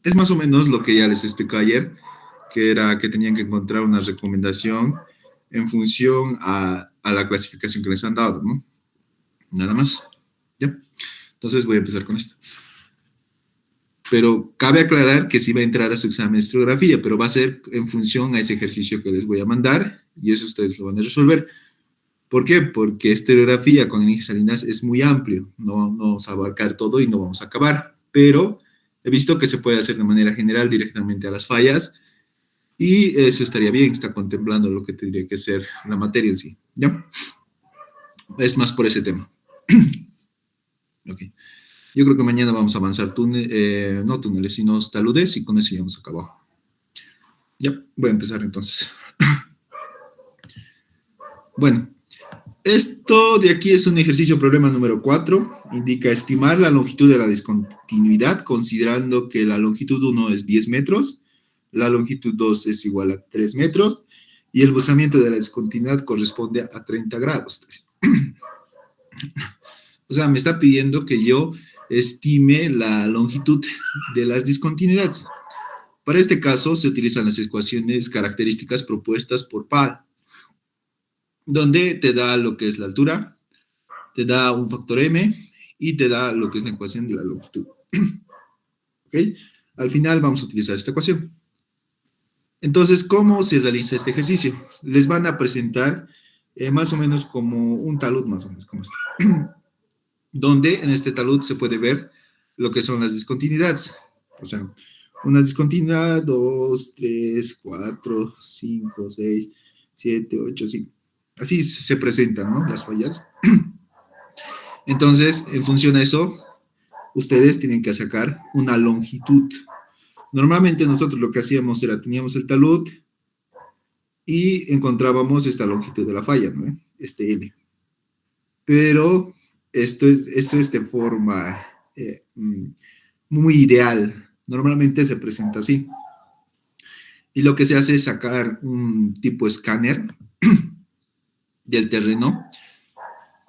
Es más o menos lo que ya les expliqué ayer, que era que tenían que encontrar una recomendación en función a la clasificación que les han dado, ¿no? Nada más. ¿Ya? Entonces voy a empezar con esto. Pero cabe aclarar que sí va a entrar a su examen de historiografía, pero va a ser en función a ese ejercicio que les voy a mandar y eso ustedes lo van a resolver. ¿Por qué? Porque historiografía con Enrique Salinas es muy amplio, no vamos a abarcar todo y no vamos a acabar, pero he visto que se puede hacer de manera general directamente a las fallas y eso estaría bien, está contemplando lo que tendría que ser la materia en sí, ¿ya? Es más por ese tema. Ok. Yo creo que mañana vamos a avanzar no túneles, sino taludes y con eso ya hemos acabado. Ya, voy a empezar entonces. Bueno, esto de aquí es un ejercicio problema número 4. Indica estimar la longitud de la discontinuidad considerando que la longitud 1 es 10 metros, la longitud 2 es igual a 3 metros y el buzamiento de la discontinuidad corresponde a 30 grados. O sea, me está pidiendo que yo estime la longitud de las discontinuidades. Para este caso se utilizan las ecuaciones características propuestas por PAL, donde te da lo que es la altura, te da un factor m y te da lo que es la ecuación de la longitud. ¿Ok? Al final vamos a utilizar esta ecuación. Entonces, ¿cómo se realiza este ejercicio? Les van a presentar más o menos como un talud, más o menos como este, donde en este talud se puede ver lo que son las discontinuidades. O sea, una discontinuidad, 2, 3, 4, 5, 6, 7, 8, 5. Así se presentan, ¿no? Las fallas. Entonces, en función a eso, ustedes tienen que sacar una longitud. Normalmente nosotros lo que hacíamos era, teníamos el talud y encontrábamos esta longitud de la falla, ¿no? Este L. Pero esto es de forma muy ideal. Normalmente se presenta así. Y lo que se hace es sacar un tipo escáner del terreno,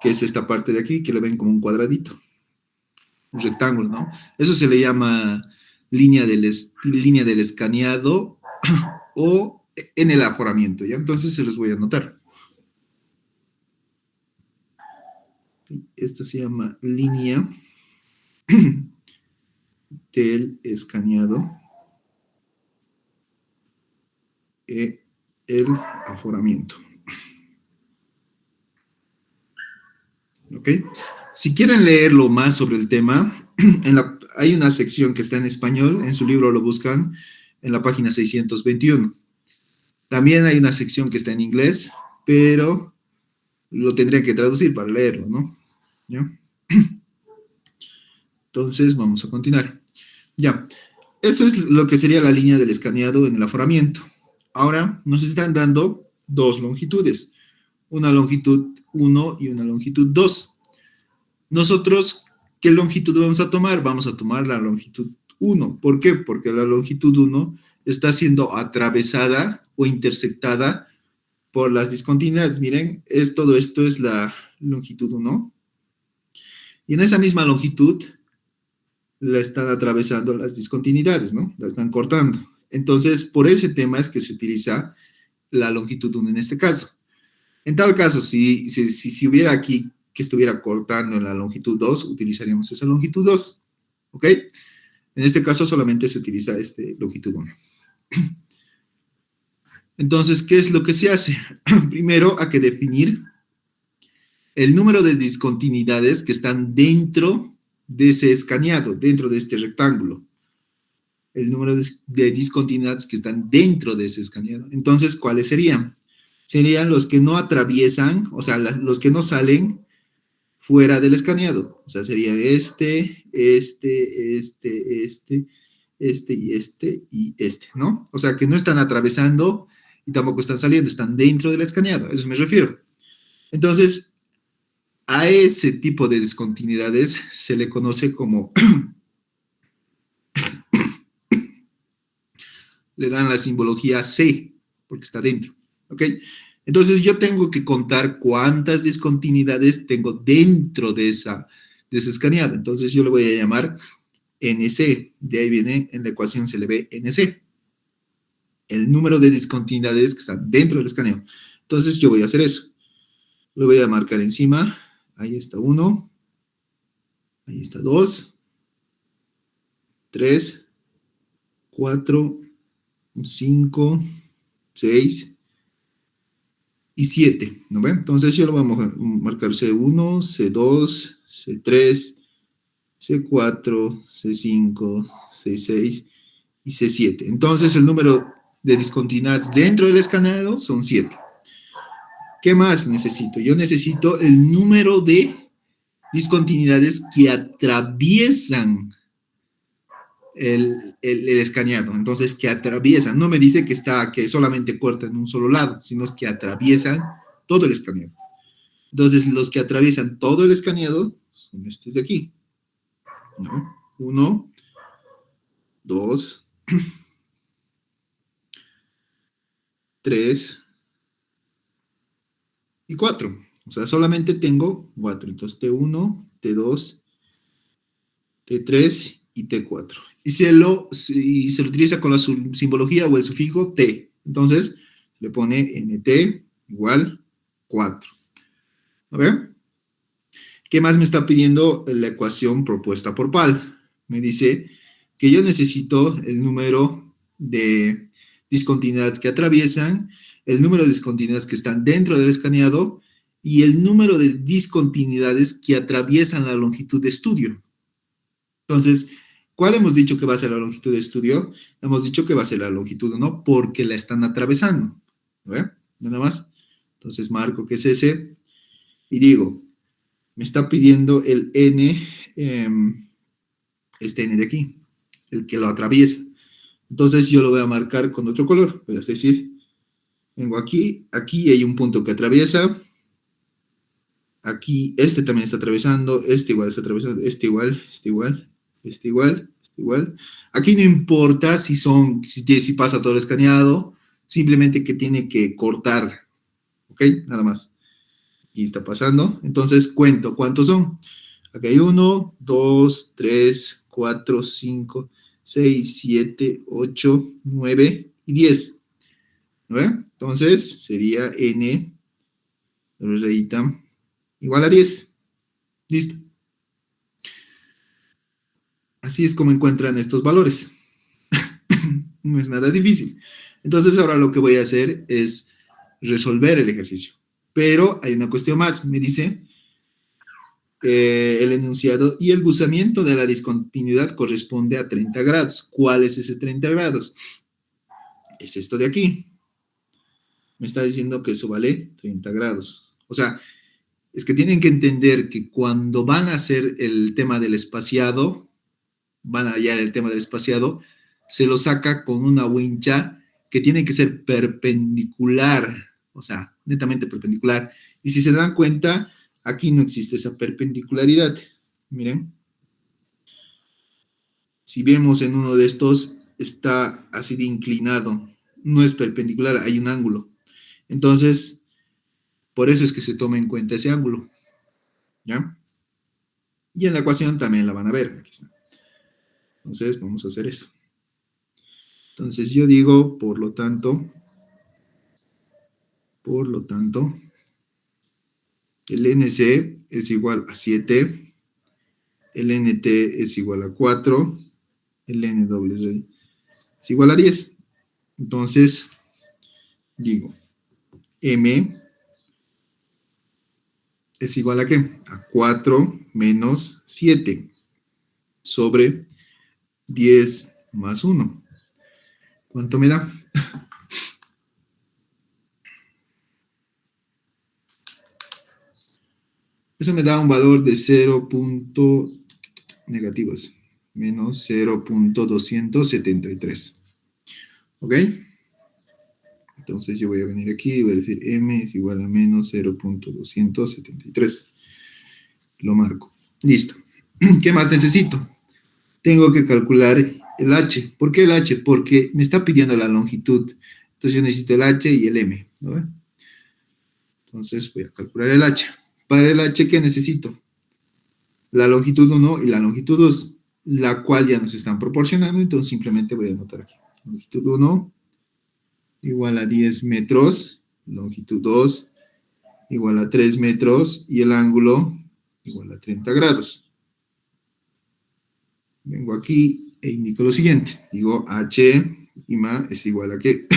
que es esta parte de aquí, que le ven como un cuadradito, un rectángulo, ¿no? Eso se le llama línea del escaneado o en el aforamiento, ¿ya? Entonces se los voy a anotar. Esto se llama línea del escaneado e el aforamiento. ¿Ok? Si quieren leerlo más sobre el tema, hay una sección que está en español, en su libro lo buscan en la página 621. También hay una sección que está en inglés, pero lo tendrían que traducir para leerlo, ¿no? ¿Ya? Entonces, vamos a continuar. Ya, eso es lo que sería la línea del escaneado en el aforamiento. Ahora, nos están dando dos longitudes, una longitud 1 y una longitud 2. Nosotros, ¿qué longitud vamos a tomar? Vamos a tomar la longitud 1. ¿Por qué? Porque la longitud 1 está siendo atravesada o intersectada por las discontinuidades. Miren, todo esto es la longitud 1. Y en esa misma longitud la están atravesando las discontinuidades, ¿no? La están cortando. Entonces, por ese tema es que se utiliza la longitud 1 en este caso. En tal caso, si hubiera aquí que estuviera cortando en la longitud 2, utilizaríamos esa longitud 2. ¿Ok? En este caso solamente se utiliza longitud 1. Entonces, ¿qué es lo que se hace? Primero hay que definir el número de discontinuidades que están dentro de ese escaneado, dentro de este rectángulo. El número de discontinuidades que están dentro de ese escaneado. Entonces, ¿cuáles serían? Serían los que no atraviesan, o sea, los que no salen fuera del escaneado. O sea, sería este y este, ¿no? O sea, que no están atravesando y tampoco están saliendo, están dentro del escaneado, a eso me refiero. Entonces, a ese tipo de discontinuidades se le conoce como, le dan la simbología C, porque está dentro, ¿ok? Entonces, yo tengo que contar cuántas discontinuidades tengo dentro de ese escaneado. Entonces, yo le voy a llamar NC. De ahí viene, en la ecuación se le ve NC. El número de discontinuidades que están dentro del escaneo. Entonces yo voy a hacer eso. Lo voy a marcar encima. Ahí está 1. Ahí está 2. 3. 4. 5. 6. Y 7, ¿no ven? Entonces yo lo voy a marcar C1, C2, C3, C4, C5, C6 y C7. Entonces el número de discontinuidades dentro del escaneado son 7. ¿Qué más necesito? Yo necesito el número de discontinuidades que atraviesan el escaneado. Entonces, que atraviesan. No me dice que solamente corta en un solo lado, sino es que atraviesan todo el escaneado. Entonces, los que atraviesan todo el escaneado son estos de aquí, ¿no? 1, 2, 3 y 4. O sea, solamente tengo 4. Entonces, T1, T2, T3 y T4. Y se lo utiliza con la simbología o el sufijo T. Entonces, le pone NT igual 4. ¿A ver? ¿Qué más me está pidiendo la ecuación propuesta por PAL? Me dice que yo necesito el número de discontinuidades que atraviesan, el número de discontinuidades que están dentro del escaneado y el número de discontinuidades que atraviesan la longitud de estudio. Entonces, ¿cuál hemos dicho que va a ser la longitud de estudio? Hemos dicho que va a ser la longitud 1 porque la están atravesando. ¿Ve? Nada más. Entonces, marco que es ese y digo, me está pidiendo el N, este N de aquí, el que lo atraviesa. Entonces yo lo voy a marcar con otro color. Voy a decir, vengo aquí, aquí hay un punto que atraviesa. Aquí, este también está atravesando, este igual está atravesando, este igual, este igual, este igual, este igual. Aquí no importa si pasa todo el escaneado, simplemente que tiene que cortar, ¿ok? Nada más. Y está pasando. Entonces cuento, ¿cuántos son? Aquí hay 1, 2, 3, 4, 5, 6, 7, 8, 9 y 10. ¿No ve? Entonces sería N, rayita, igual a 10. Listo. Así es como encuentran estos valores. No es nada difícil. Entonces ahora lo que voy a hacer es resolver el ejercicio. Pero hay una cuestión más. Me dice el enunciado y el gusamiento de la discontinuidad corresponde a 30 grados. ¿Cuál es ese 30 grados? Es esto de aquí. Me está diciendo que eso vale 30 grados. O sea, es que tienen que entender que cuando van a hacer el tema del espaciado, van a hallar el tema del espaciado, se lo saca con una wincha que tiene que ser perpendicular, o sea, netamente perpendicular. Y si se dan cuenta, aquí no existe esa perpendicularidad. Miren. Si vemos en uno de estos, está así de inclinado. No es perpendicular, hay un ángulo. Entonces, por eso es que se toma en cuenta ese ángulo. ¿Ya? Y en la ecuación también la van a ver. Aquí está. Entonces, vamos a hacer eso. Entonces, yo digo, por lo tanto, el NC es igual a 7, el NT es igual a 4, el NW es igual a 10. Entonces, digo, M es igual a ¿qué? A 4 menos 7 sobre 10 más 1. ¿Cuánto me da? Eso me da un valor de 0. Negativos, menos 0.273. ¿Ok? Entonces yo voy a venir aquí y voy a decir M es igual a menos 0.273. Lo marco. Listo. ¿Qué más necesito? Tengo que calcular el H. ¿Por qué el H? Porque me está pidiendo la longitud. Entonces yo necesito el H y el M. ¿No? Entonces voy a calcular el H. Para el H, ¿qué necesito? La longitud 1 y la longitud 2. la cual ya nos están proporcionando, entonces simplemente voy a anotar aquí. Longitud 1 igual a 10 metros, longitud 2 igual a 3 metros y el ángulo igual a 30 grados. Vengo aquí e indico lo siguiente. Digo H y ma es igual a ¿qué?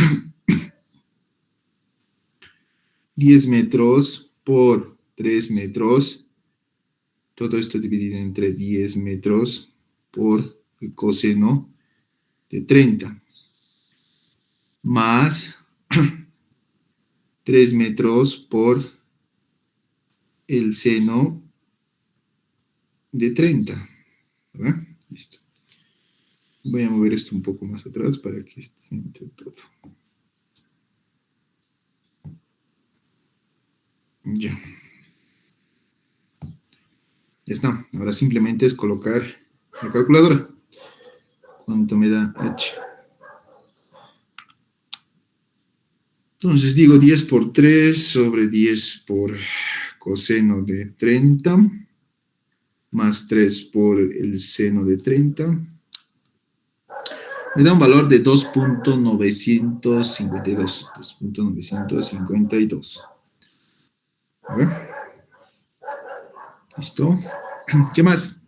10 metros por 3 metros. Todo esto dividido entre 10 metros por el coseno de 30. Más 3 metros por el seno de 30. ¿Verdad? Listo. Voy a mover esto un poco más atrás para que se entre todo. Ya. Ya está. Ahora simplemente es colocar la calculadora. ¿Cuánto me da H? Entonces digo 10 por 3 sobre 10 por coseno de 30 más 3 por el seno de 30. Me da un valor de 2.952. 2.952. A ver. ¿Listo? ¿Qué más?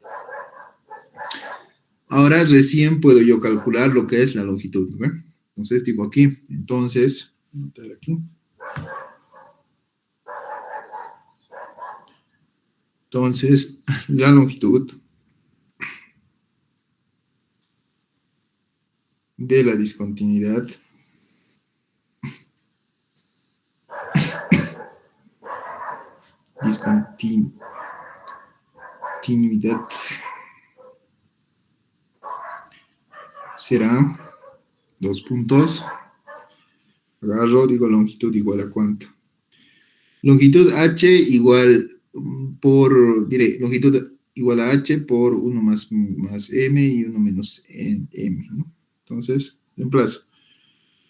Ahora recién puedo yo calcular lo que es la longitud. ¿No? Entonces digo aquí. Entonces, anotar aquí. Entonces, la longitud de la discontinuidad será 2 puntos. Agarro, digo longitud igual a cuánto. Longitud H igual por, diré, longitud igual a H por 1 más M y 1 menos M, ¿no? Entonces, reemplazo.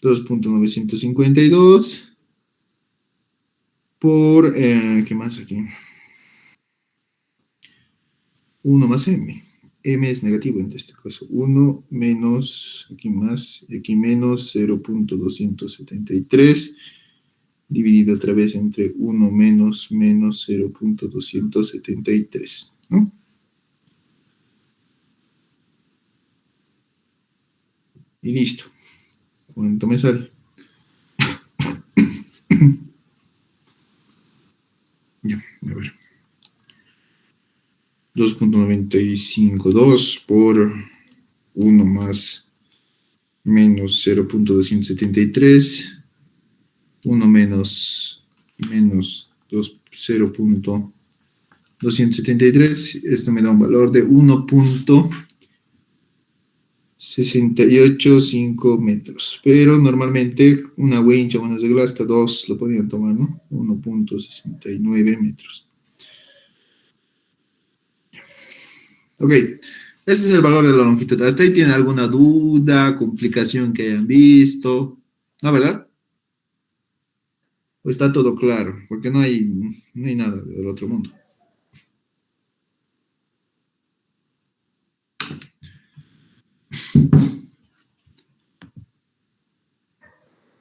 2.952 por, ¿qué más aquí? 1 más M. M es negativo en este caso. 1 menos, aquí más, aquí menos 0.273 dividido otra vez entre 1 menos 0.273, ¿no? Y listo. ¿Cuánto me sale? Ya, a ver. 2.952 por 1 más menos 0.273, 1 menos 0.273, esto me da un valor de 1.685 metros, pero normalmente una wincha o una regla hasta 2 lo podrían tomar, ¿no? 1.69 metros. Ok, ese es el valor de la longitud. ¿Hasta ahí tienen alguna duda, complicación que hayan visto? ¿No, verdad? ¿O está todo claro? Porque no hay nada del otro mundo.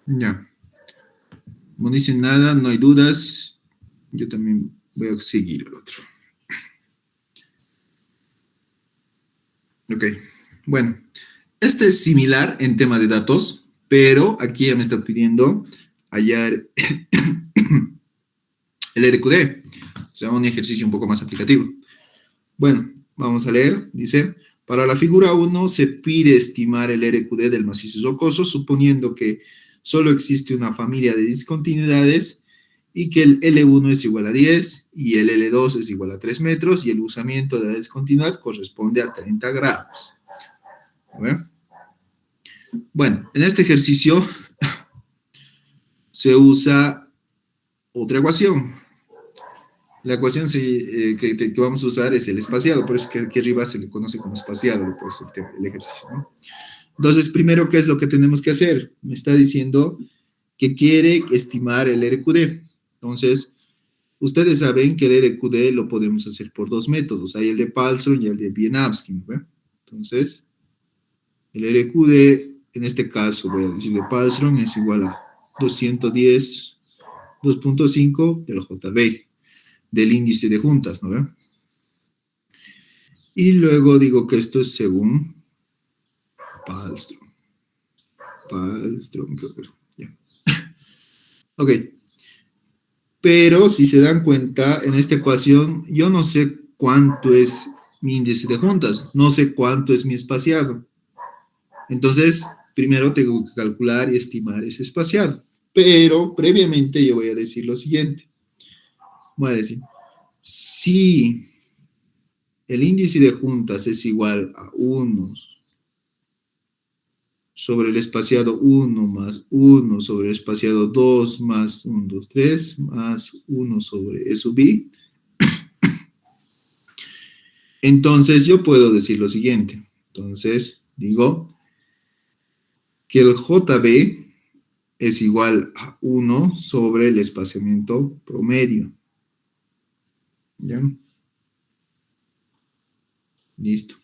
Ya. No dicen nada, no hay dudas. Yo también voy a seguir el otro. Ok. Bueno, este es similar en tema de datos, pero aquí ya me está pidiendo hallar el RQD, o sea, un ejercicio un poco más aplicativo. Bueno, vamos a leer. Dice, para la figura 1 se pide estimar el RQD del macizo rocoso, suponiendo que solo existe una familia de discontinuidades y que el L1 es igual a 10 y el L2 es igual a 3 metros y el usamiento de la discontinuidad corresponde a 30 grados. ¿Bueno? Bueno, en este ejercicio se usa otra ecuación. La ecuación que vamos a usar es el espaciado, por eso que aquí arriba se le conoce como espaciado pues, el ejercicio, ¿no? Entonces, primero, ¿qué es lo que tenemos que hacer? Me está diciendo que quiere estimar el RQD. Entonces, ustedes saben que el RQD lo podemos hacer por dos métodos. Hay el de Palsson y el de Wieniawski, ¿no? Entonces, el RQD, en este caso, voy a decir de Palstrom, es igual a 210,2.5 del JB, del índice de juntas, ¿no ve? Y luego digo que esto es según Palstrom. Palstrom, creo que ya. Ok. Pero si se dan cuenta, en esta ecuación, yo no sé cuánto es mi índice de juntas, no sé cuánto es mi espaciado. Entonces, primero tengo que calcular y estimar ese espaciado. Pero previamente yo voy a decir lo siguiente. Voy a decir, si el índice de juntas es igual a 1 sobre el espaciado 1 más 1 sobre el espaciado 2 más 1, 2, 3 más 1 sobre E sub I, entonces yo puedo decir lo siguiente. Entonces digo que el JB es igual a 1 sobre el espaciamiento promedio. ¿Ya? Listo.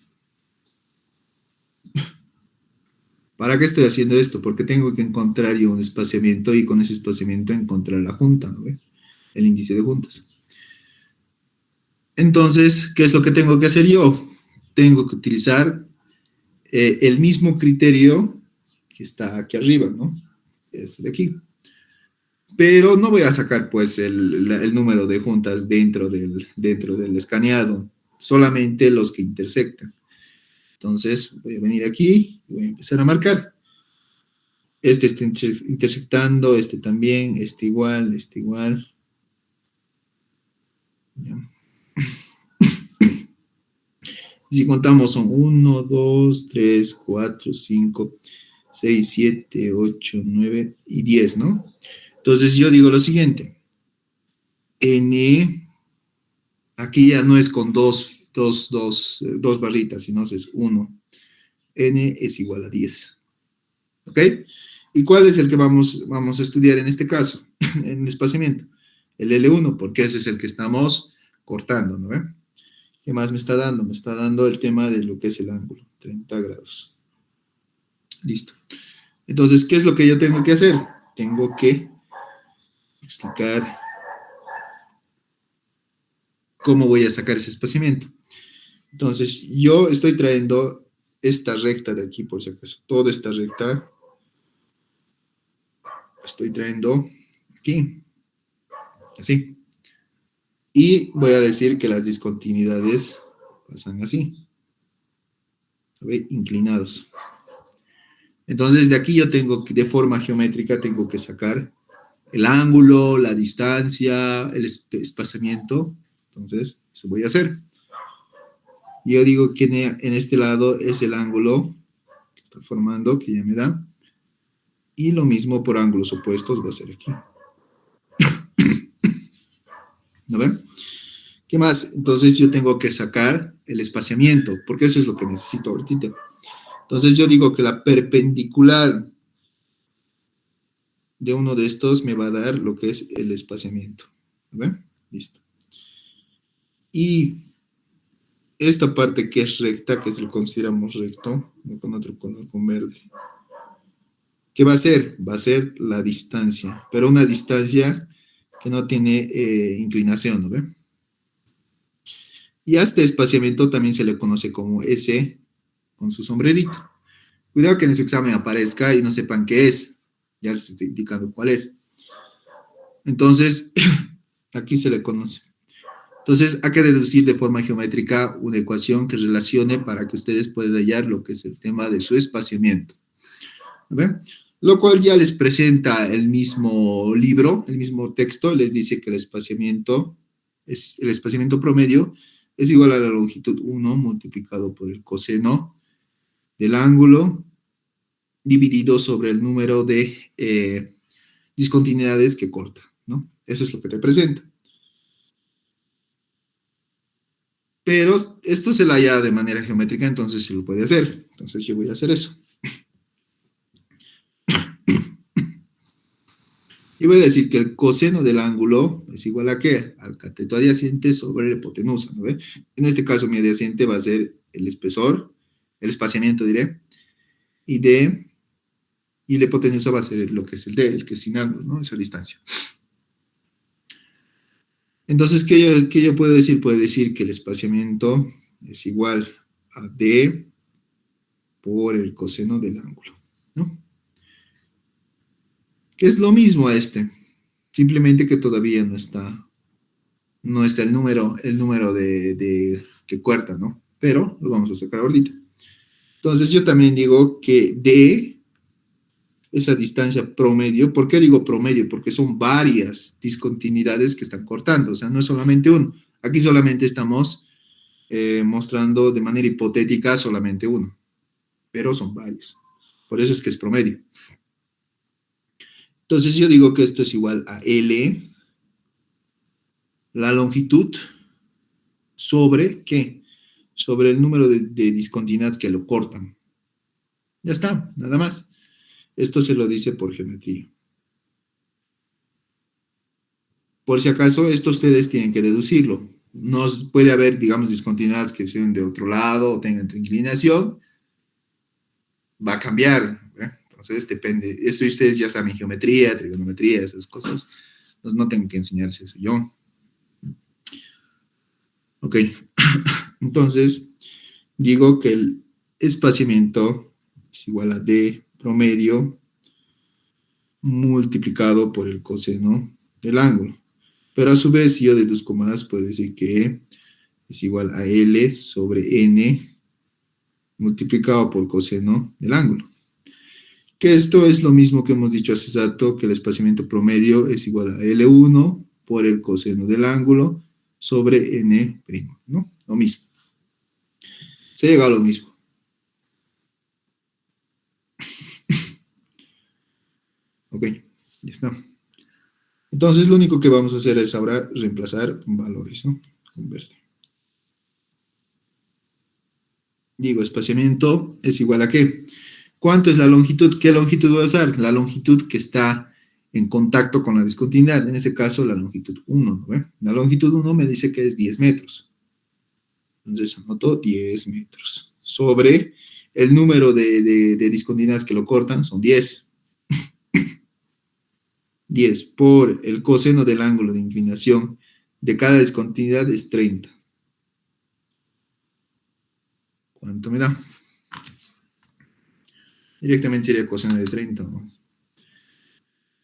¿Para qué estoy haciendo esto? Porque tengo que encontrar yo un espaciamiento y con ese espaciamiento encontrar la junta, ¿no ve? El índice de juntas. Entonces, ¿qué es lo que tengo que hacer yo? Tengo que utilizar el mismo criterio que está aquí arriba, ¿no? Este de aquí. Pero no voy a sacar, pues, el número de juntas dentro del escaneado, solamente los que intersectan. Entonces, voy a venir aquí y voy a empezar a marcar. Este está intersectando, este también, este igual, este igual. ¿Ya? Si contamos son 1, 2, 3, 4, 5, 6, 7, 8, 9 y 10, ¿no? Entonces yo digo lo siguiente. N, aquí ya no es con dos barritas, sino es 1. N es igual a 10. ¿Ok? ¿Y cuál es el que vamos a estudiar en este caso? En el espaciamiento. El L1, porque ese es el que estamos cortando, ¿no? ¿Qué más me está dando? Me está dando el tema de lo que es el ángulo, 30 grados. Listo. Entonces, ¿qué es lo que yo tengo que hacer? Tengo que explicar cómo voy a sacar ese espaciamiento. Entonces, yo estoy trayendo esta recta de aquí, por si acaso. Toda esta recta estoy trayendo aquí. Así. Y voy a decir que las discontinuidades pasan así. ¿Ve? Inclinados. Entonces, de aquí yo tengo que, de forma geométrica, tengo que sacar el ángulo, la distancia, el espaciamiento. Entonces, eso voy a hacer. Yo digo que en este lado es el ángulo que está formando, que ya me da. Y lo mismo por ángulos opuestos va a ser aquí. ¿No ven? ¿Qué más? Entonces yo tengo que sacar el espaciamiento, porque eso es lo que necesito ahorita. Entonces yo digo que la perpendicular de uno de estos me va a dar lo que es el espaciamiento. ¿No ven? Listo. Y esta parte que es recta, que lo consideramos recto, con otro color, con verde. ¿Qué va a ser? Va a ser la distancia, pero una distancia que no tiene inclinación, ¿no ve? Y a este espaciamiento también se le conoce como S con su sombrerito. Cuidado que en su examen aparezca y no sepan qué es. Ya les estoy indicando cuál es. Entonces, aquí se le conoce. Entonces, hay que deducir de forma geométrica una ecuación que relacione para que ustedes puedan hallar lo que es el tema de su espaciamiento. ¿Ve? Lo cual ya les presenta el mismo libro, el mismo texto, les dice que el espaciamiento promedio es igual a la longitud 1 multiplicado por el coseno del ángulo dividido sobre el número de discontinuidades que corta, ¿no? Eso es lo que te presenta. Pero esto se la halla de manera geométrica, entonces se lo puede hacer. Entonces yo voy a hacer eso. Y voy a decir que el coseno del ángulo es igual a ¿qué? Al cateto adyacente sobre la hipotenusa, ¿no ve? En este caso mi adyacente va a ser el espesor el espaciamiento diré, y D, y la hipotenusa va a ser lo que es el D, el que es sin ángulo, ¿no? Esa distancia. Entonces, ¿qué yo puedo decir? Puedo decir que el espaciamiento es igual a D por el coseno del ángulo, ¿no? Que es lo mismo a este, simplemente que todavía no está el número de que cuarta, ¿no? Pero lo vamos a sacar ahorita. Entonces yo también digo que D, esa distancia promedio, ¿por qué digo promedio? Porque son varias discontinuidades que están cortando, o sea, no es solamente uno. Aquí solamente estamos mostrando de manera hipotética solamente uno, pero son varios. Por eso es que es promedio. Entonces yo digo que esto es igual a L, la longitud, sobre ¿qué? Sobre el número de discontinuidades que lo cortan. Ya está, nada más. Esto se lo dice por geometría. Por si acaso, esto ustedes tienen que deducirlo. No puede haber, digamos, discontinuidades que sean de otro lado o tengan otra inclinación. Va a cambiar. Entonces, depende. Esto ustedes ya saben geometría, trigonometría, esas cosas. Entonces, no tengo que enseñarles eso yo. Ok. Entonces, digo que el espaciamiento es igual a D promedio multiplicado por el coseno del ángulo. Pero a su vez, si yo deduzco más, puedo decir que es igual a L sobre N multiplicado por coseno del '. Que esto es lo mismo que hemos dicho hace rato, que el espaciamiento promedio es igual a L1 por el coseno del ángulo sobre N', ¿no? Lo mismo. Se llega a lo mismo. Ok, ya está. Entonces, lo único que vamos a hacer es ahora reemplazar valores, ¿no? Converte. Digo, espaciamiento es igual a ¿qué? ¿Cuánto es la longitud? ¿Qué longitud voy a usar? La longitud que está en contacto con la discontinuidad. En ese caso, la longitud 1, ¿no? La longitud 1 me dice que es 10 metros. Entonces, anoto 10 metros. Sobre el número de discontinuidades que lo cortan, son 10. 10 por el coseno del ángulo de inclinación de cada discontinuidad es 30. ¿Cuánto me da? Directamente sería coseno de 30, ¿no?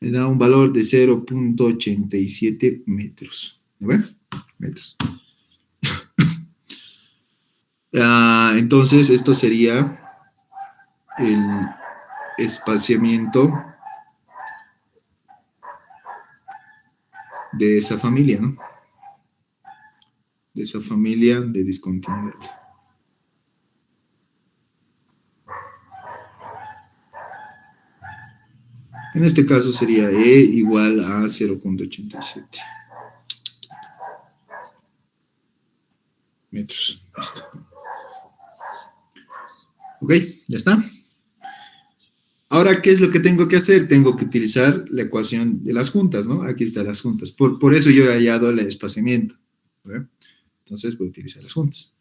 Me da un valor de 0.87 metros. ¿No ven? Metros. Entonces, esto sería el espaciamiento de esa familia, ¿no? De esa familia de discontinuidad. En este caso sería E igual a 0.87 metros. Listo. Ok, ya está. Ahora, ¿qué es lo que tengo que hacer? Tengo que utilizar la ecuación de las juntas, ¿no? Aquí están las juntas. Por eso yo he hallado el espaciamiento. ¿Verdad? Entonces voy a utilizar las juntas.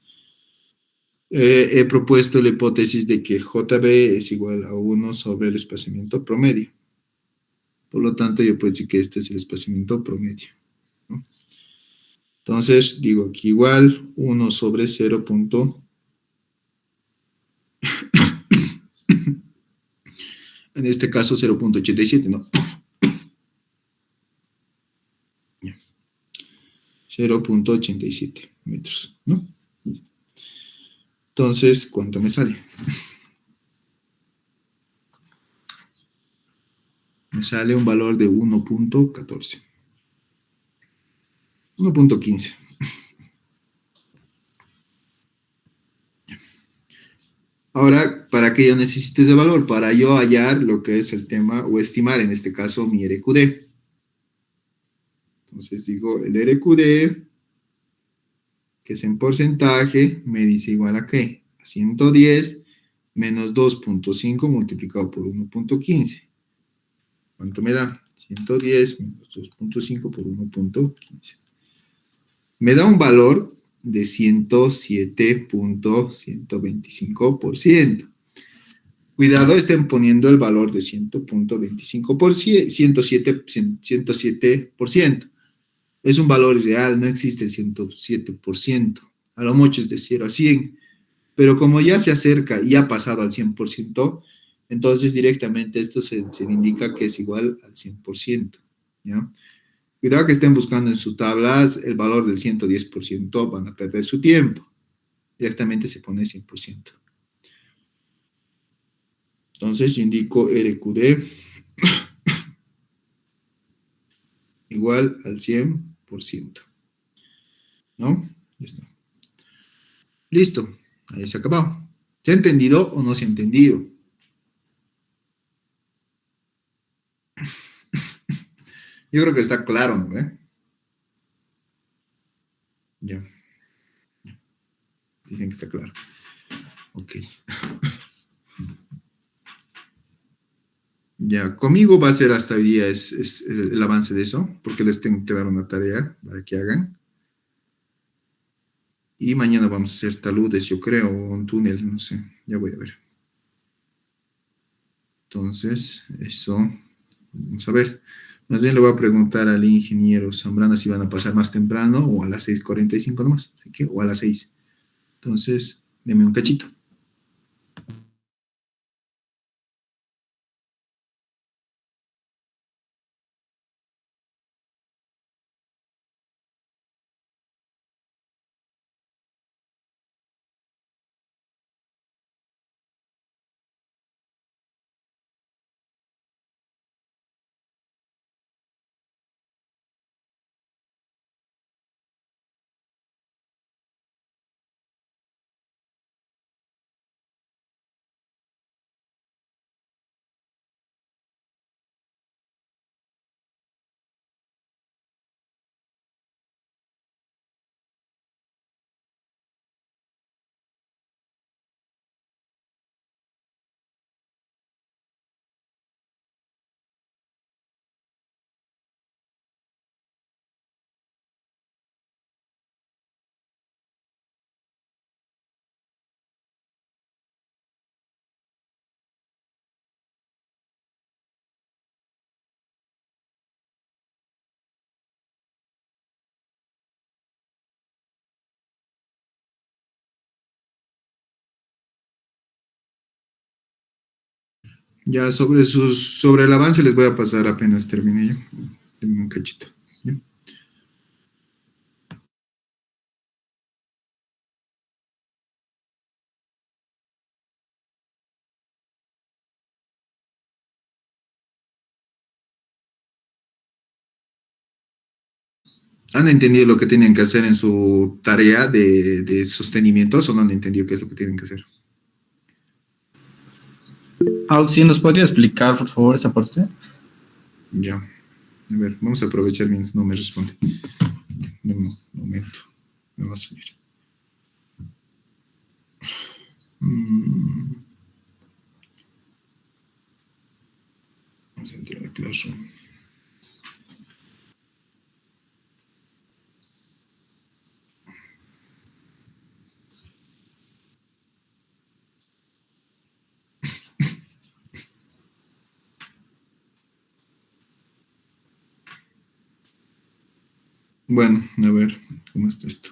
He propuesto la hipótesis de que JB es igual a 1 sobre el espaciamiento promedio. Por lo tanto, yo puedo decir que este es el espaciamiento promedio, ¿no? Entonces, digo aquí igual 1 sobre 0. En este caso 0.87, ¿no? 0.87 metros, ¿no? Entonces, ¿cuánto me sale? Me sale un valor de 1.14. 1.15. Ahora, ¿para qué yo necesito de valor? Para yo hallar lo que es el tema, o estimar en este caso mi RQD. Entonces digo, el RQD, que es en porcentaje, me dice igual a ¿qué? A 110 menos 2.5 multiplicado por 1.15. ¿Cuánto me da? 110 menos 2.5 por 1.15. Me da un valor de 107.125%. Cuidado, estén poniendo el valor de 100.25%, 107%. Es un valor real, no existe el 107%. A lo mucho es de 0 a 100. Pero como ya se acerca y ha pasado al 100%, entonces directamente esto se indica que es igual al 100%. ¿Ya? Cuidado que estén buscando en sus tablas el valor del 110%, van a perder su tiempo. Directamente se pone 100%. Entonces yo indico RQD igual al 100%. ¿No? Ya está. Listo. Ahí se ha acabado. ¿Se ha entendido o no se ha entendido? Yo creo que está claro, ¿no? Ya. Dicen que está claro. Ok. Ya, conmigo va a ser hasta hoy día es el avance de eso, porque les tengo que dar una tarea para que hagan. Y mañana vamos a hacer taludes, yo creo, o un túnel, no sé, ya voy a ver. Entonces, eso, vamos a ver. Más bien le voy a preguntar al ingeniero Zambrana si van a pasar más temprano o a las 6:45 nomás, así que, o a las 6. Entonces, deme un cachito. Ya sobre el avance les voy a pasar apenas termine yo. Deme un cachito. ¿Ya? ¿Han entendido lo que tienen que hacer en su tarea de sostenimiento o no han entendido qué es lo que tienen que hacer? ¿Sí nos podría explicar, por favor, esa parte? Ya. A ver, vamos a aprovechar mientras no me responde. Un momento. Me va a salir. Vamos a entrar a Classroom. Bueno, a ver, ¿cómo está esto?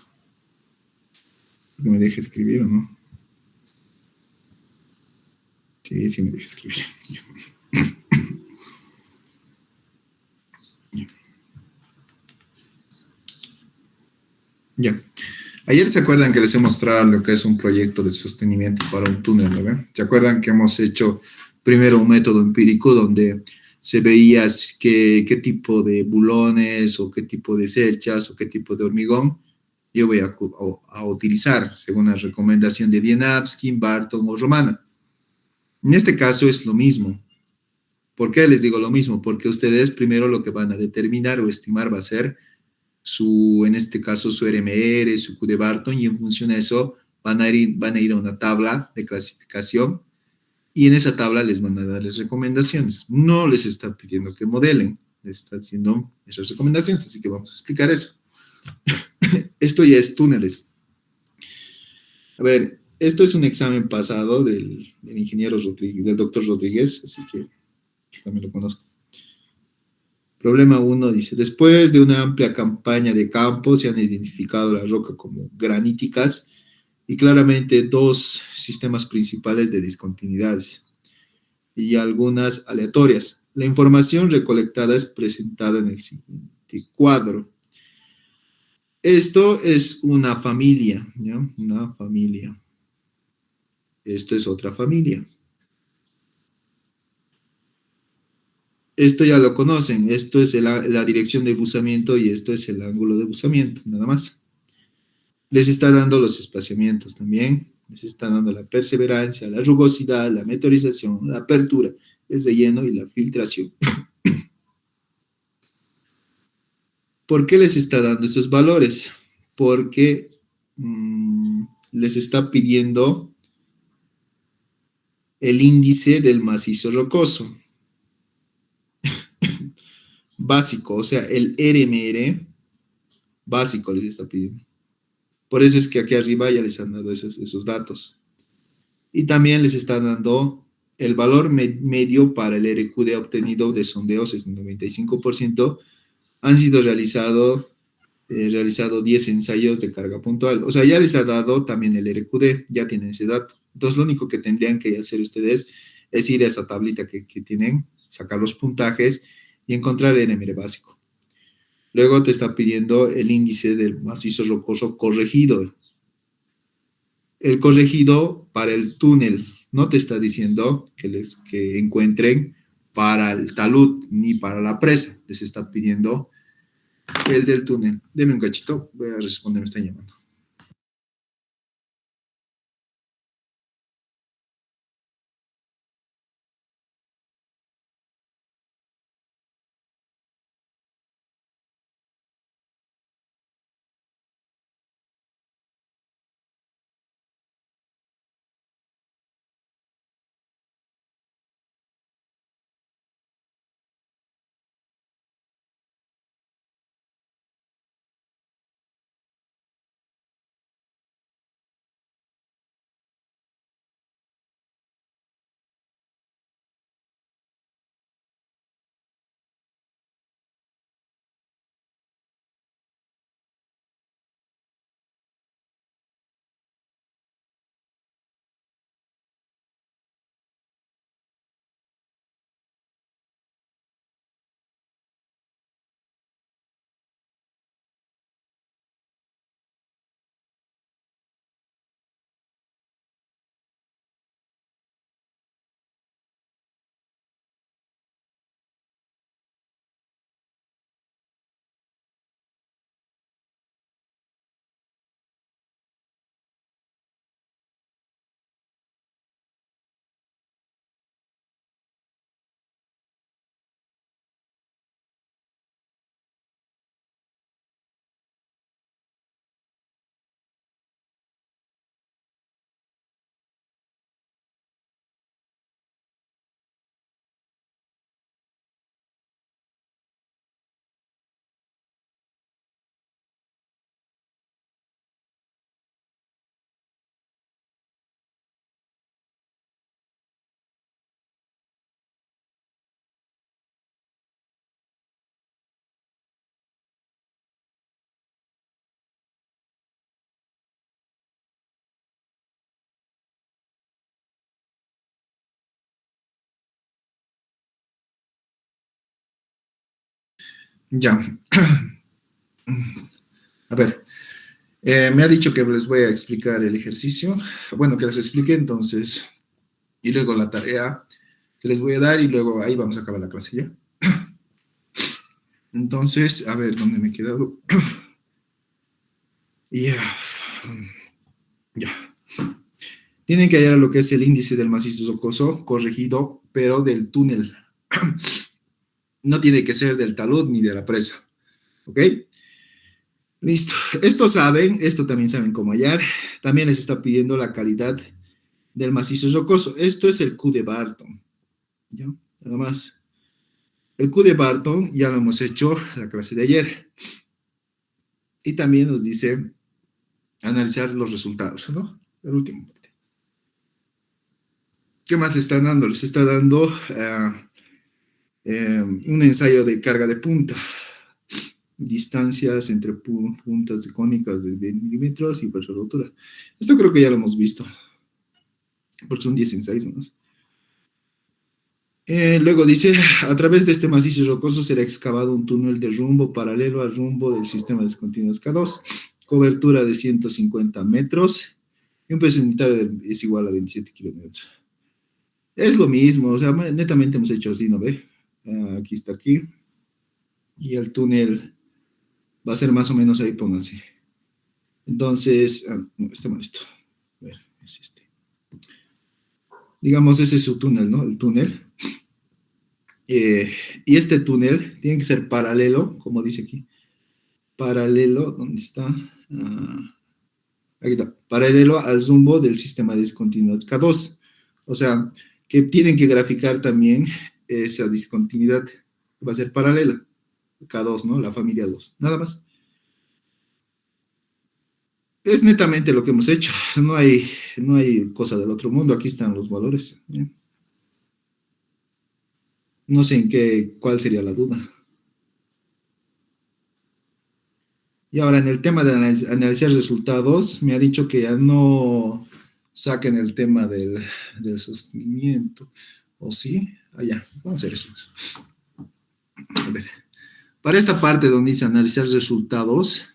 ¿Que me deje escribir o no? Sí, sí me deja escribir. Ya. Ayer se acuerdan que les he mostrado lo que es un proyecto de sostenimiento para un túnel, ¿no? ¿Se acuerdan que hemos hecho primero un método empírico donde se veía qué tipo de bulones o qué tipo de cerchas o qué tipo de hormigón yo voy a utilizar según la recomendación de Wieniawski, Barton o Romana? En este caso es lo mismo. ¿Por qué les digo lo mismo? Porque ustedes primero lo que van a determinar o estimar va a ser en este caso, su RMR, su Q de Barton, y en función de eso van a ir a una tabla de clasificación y en esa tabla les van a darles recomendaciones. No les está pidiendo que modelen, les está haciendo esas recomendaciones, así que vamos a explicar eso. Esto ya es túneles. A ver, esto es un examen pasado del ingeniero Rodríguez, del doctor Rodríguez, así que también lo conozco. Problema uno dice, después de una amplia campaña de campo se han identificado las rocas como graníticas y claramente dos sistemas principales de discontinuidades y algunas aleatorias. La información recolectada es presentada en el siguiente cuadro. Esto es una familia, ¿ya? Una familia. Esto es otra familia. Esto ya lo conocen. Esto es la dirección de buzamiento y esto es el ángulo de buzamiento, nada más. Les está dando los espaciamientos también. Les está dando la perseverancia, la rugosidad, la meteorización, la apertura, el relleno y la filtración. ¿Por qué les está dando esos valores? Porque les está pidiendo el índice del macizo rocoso básico, o sea, el RMR básico les está pidiendo. Por eso es que aquí arriba ya les han dado esos datos. Y también les están dando el valor medio para el RQD obtenido de sondeos, es 95%. Han sido realizado 10 ensayos de carga puntual. O sea, ya les ha dado también el RQD, ya tienen ese dato. Entonces, lo único que tendrían que hacer ustedes es ir a esa tablita que tienen, sacar los puntajes y encontrar el NMR básico. Luego te está pidiendo el índice del macizo rocoso corregido. El corregido para el túnel no te está diciendo que encuentren para el talud ni para la presa. Les está pidiendo el del túnel. Deme un cachito, voy a responder, me están llamando. Ya. A ver, me ha dicho que les voy a explicar el ejercicio. Bueno, que les explique entonces. Y luego la tarea que les voy a dar y luego ahí vamos a acabar la clase ya. Entonces, a ver, ¿dónde me he quedado? Ya. Ya. Tienen que hallar lo que es el índice del macizo rocoso corregido, pero del túnel. No tiene que ser del talud ni de la presa. ¿Ok? Listo. Esto saben, esto también saben cómo hallar. También les está pidiendo la calidad del macizo rocoso. Esto es el Q de Barton. ¿Ya? Nada más. El Q de Barton ya lo hemos hecho la clase de ayer. Y también nos dice analizar los resultados, ¿no? el último. ¿Qué más le están dando? Les está dando un ensayo de carga de punta, distancias entre puntas de cónicas de 20 milímetros y por su rotura. Esto creo que ya lo hemos visto, porque son 10 ensayos nomás. Luego dice, a través de este macizo rocoso será excavado un túnel de rumbo paralelo al rumbo del sistema de descontinuidad K2, cobertura de 150 metros y un peso unitario es igual a 27 kilómetros. Es lo mismo, o sea, netamente hemos hecho así, ¿no ve? Aquí está aquí. Y el túnel va a ser más o menos ahí, pónganse. Entonces, no, está mal esto. A ver, es este. Digamos, ese es su túnel, ¿no? El túnel. Y este túnel tiene que ser paralelo, como dice aquí. Paralelo, ¿dónde está? Aquí está. Paralelo al rumbo del sistema de discontinuidad K2. O sea, que tienen que graficar también esa discontinuidad. Va a ser paralela. K2, ¿no? La familia 2. Nada más. Es netamente lo que hemos hecho. No hay cosa del otro mundo. Aquí están los valores. ¿Bien? No sé cuál sería la duda. Y ahora en el tema de analizar resultados, me ha dicho que ya no saquen el tema del sostenimiento. ¿O sí? Ya, vamos a hacer eso. A ver. Para esta parte donde dice analizar resultados,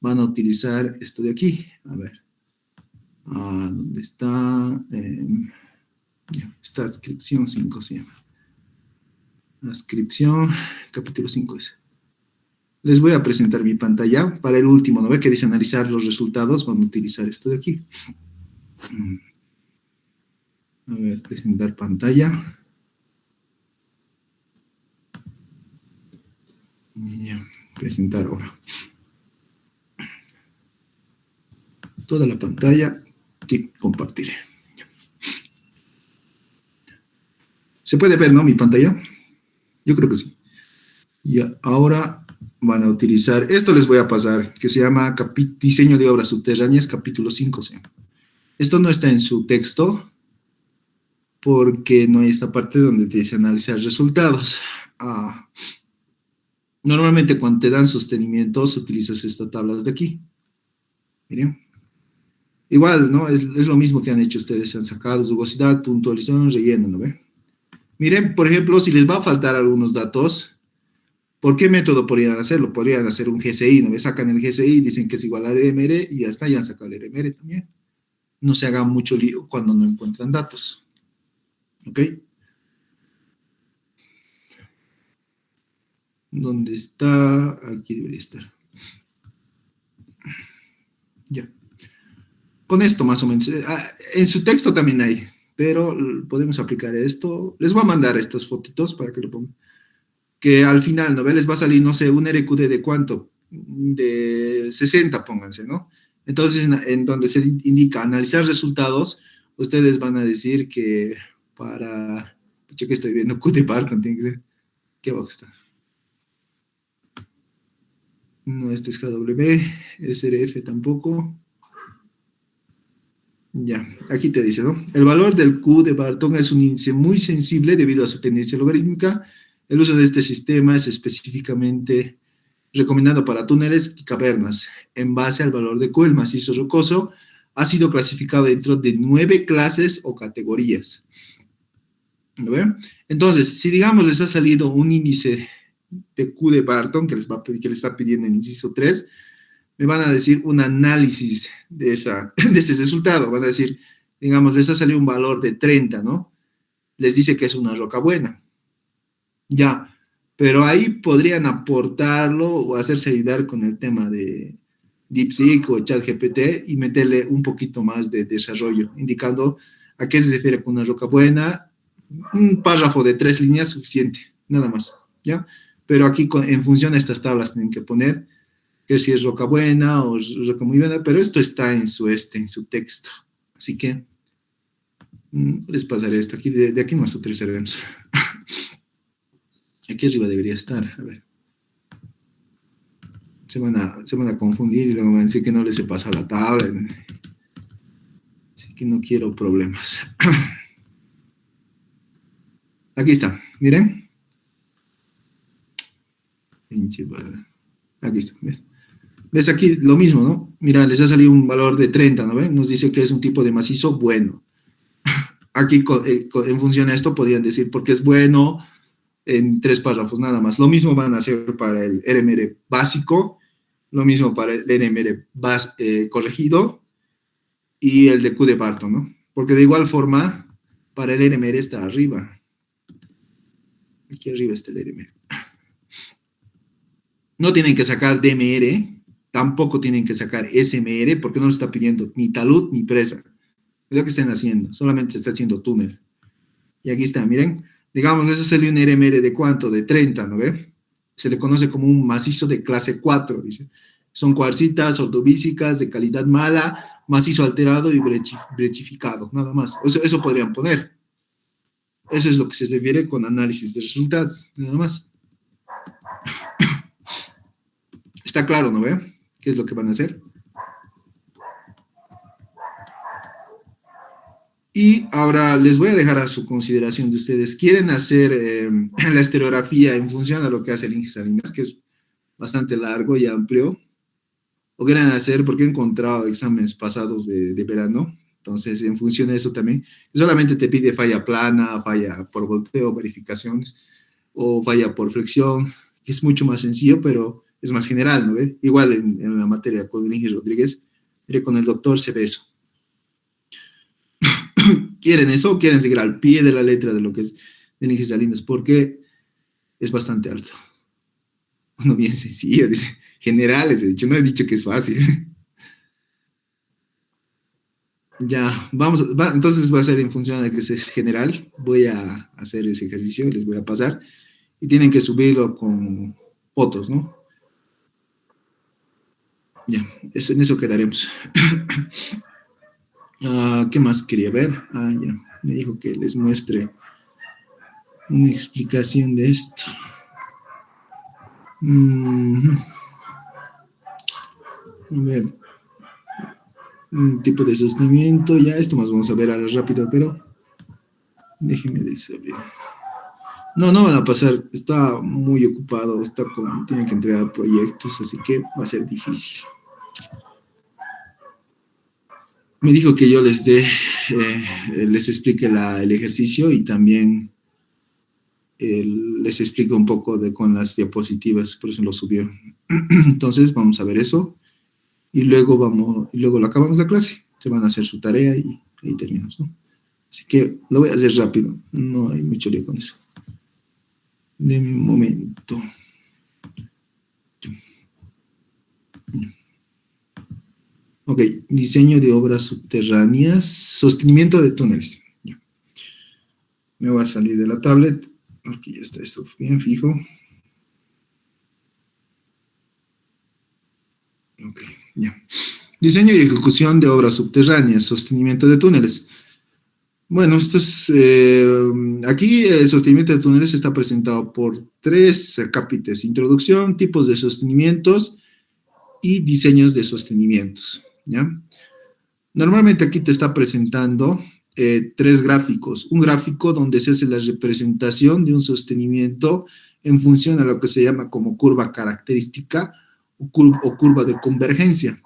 van a utilizar esto de aquí. A ver. ¿Dónde está? Esta adscripción 5 se llama. Adscripción, capítulo 5 es. Les voy a presentar mi pantalla para el último, ¿no ve? Que dice analizar los resultados, vamos a utilizar esto de aquí. A ver, presentar pantalla. Ya, presentar ahora. Toda la pantalla, sí, compartir. ¿Se puede ver, no, mi pantalla? Yo creo que sí. Y ahora van a utilizar, esto les voy a pasar, que se llama Diseño de Obras Subterráneas, capítulo 5. ¿Sí? Esto no está en su texto, porque no hay esta parte donde te dice analizar resultados. Normalmente cuando te dan sostenimientos, utilizas estas tablas de aquí. Miren. Igual, ¿no? Es lo mismo que han hecho ustedes, se han sacado rugosidad, puntualización, relleno, ¿no ve? Miren, por ejemplo, si les va a faltar algunos datos, ¿por qué método podrían hacerlo? Podrían hacer un GCI, ¿no? Sacan el GCI, dicen que es igual al RMR y ya está, ya han sacado el RMR también. No se haga mucho lío cuando no encuentran datos. ¿Ok? ¿Dónde está? Aquí debería estar. Ya. Con esto más o menos. En su texto también hay, pero podemos aplicar esto. Les voy a mandar estas fotitos para que lo pongan. Que al final, ¿no ve? Les va a salir, no sé, un RQD de cuánto, de 60, pónganse, ¿no? Entonces, en donde se indica analizar resultados, ustedes van a decir que para, pucha que estoy viendo, Q de Barton tiene que ser, ¿qué abajo está? No, este es KW, SRF tampoco. Ya, aquí te dice, ¿no? El valor del Q de Barton es un índice muy sensible debido a su tendencia logarítmica. El uso de este sistema es específicamente recomendado para túneles y cavernas. En base al valor de Q, el macizo rocoso ha sido clasificado dentro de 9 clases o categorías. ¿Lo ven? Entonces, si digamos les ha salido un índice de Q de Barton que les está pidiendo en inciso 3, me van a decir un análisis de ese resultado. Van a decir, digamos, les ha salido un valor de 30, ¿no? Les dice que es una roca buena. Ya, pero ahí podrían aportarlo o hacerse ayudar con el tema de DeepSeek o ChatGPT y meterle un poquito más de desarrollo, indicando a qué se refiere con una roca buena. Un párrafo de 3 líneas suficiente, nada más, ¿ya? Pero aquí en función de estas tablas tienen que poner que si es roca buena o roca muy buena, pero esto está en su texto. Así que les pasaré esto aquí, de aquí nos utilizaremos. Aquí arriba debería estar, a ver. Se van a confundir y luego van a decir que no les he pasado la tabla. que no quiero problemas. Aquí está, miren. Aquí está, ¿ves? ¿Ves aquí lo mismo, no? Mira, les ha salido un valor de 30, ¿no ven? Nos dice que es un tipo de macizo bueno. Aquí, en función a esto, podrían decir porque es bueno en 3 párrafos nada más. Lo mismo van a hacer para el RMR básico, lo mismo para el RMR corregido y el de Q de Barton, ¿no? Porque de igual forma, para el RMR está arriba. Aquí arriba está el RMR. No tienen que sacar DMR, tampoco tienen que sacar SMR, porque no lo está pidiendo ni talud ni presa. Es lo que estén haciendo, solamente está haciendo túnel. Y aquí está, miren, digamos, ese es el un RMR de ¿cuánto? De 30, ¿no ve? Se le conoce como un macizo de clase 4, dice. Son cuarcitas ordovícicas de calidad mala, macizo alterado y brechificado, nada más. Eso podrían poner. Eso es lo que se refiere con análisis de resultados, nada más. Está claro, ¿no ve? ¿Qué es lo que van a hacer? Y ahora les voy a dejar a su consideración de ustedes. ¿Quieren hacer la estereografía en función a lo que hace el Inge Salinas, que es bastante largo y amplio? ¿O quieren hacer, porque he encontrado exámenes pasados de verano? Entonces, en función de eso también, solamente te pide falla plana, falla por volteo, verificaciones, o falla por flexión, que es mucho más sencillo, pero es más general, ¿no ve? Igual en la materia con Inge Rodríguez, mire, con el doctor se ve eso. ¿Quieren eso o quieren seguir al pie de la letra de lo que es el Inge Salinas? Porque es bastante alto. Uno bien sencillo, dice, generales, he dicho, no he dicho que es fácil. Ya, entonces va a ser en función de que es general. Voy a hacer ese ejercicio, les voy a pasar. Y tienen que subirlo con fotos, ¿no? Ya, en eso quedaremos. ¿Qué más quería ver? Ya, me dijo que les muestre una explicación de esto. A ver, un tipo de sostenimiento. Ya, esto más vamos a ver ahora rápido, pero déjenme desabrir. No van a pasar, está muy ocupado, tiene que entregar proyectos, así que va a ser difícil. Me dijo que yo les explique el ejercicio y también les explique un poco con las diapositivas, por eso lo subió. Entonces vamos a ver eso y luego lo acabamos la clase. Se van a hacer su tarea y ahí terminamos, ¿no? Así que lo voy a hacer rápido, no hay mucho lío con eso. Deme un momento. Ok, diseño de obras subterráneas, sostenimiento de túneles. Ya. Me voy a salir de la tablet, porque ya está esto bien fijo. Ok, ya. Diseño y ejecución de obras subterráneas, sostenimiento de túneles. Bueno, esto es, aquí el sostenimiento de túneles está presentado por 3 acápites: introducción, tipos de sostenimientos y diseños de sostenimientos, ¿ya? Normalmente aquí te está presentando 3 gráficos. Un gráfico donde se hace la representación de un sostenimiento en función a lo que se llama como curva característica o curva de convergencia.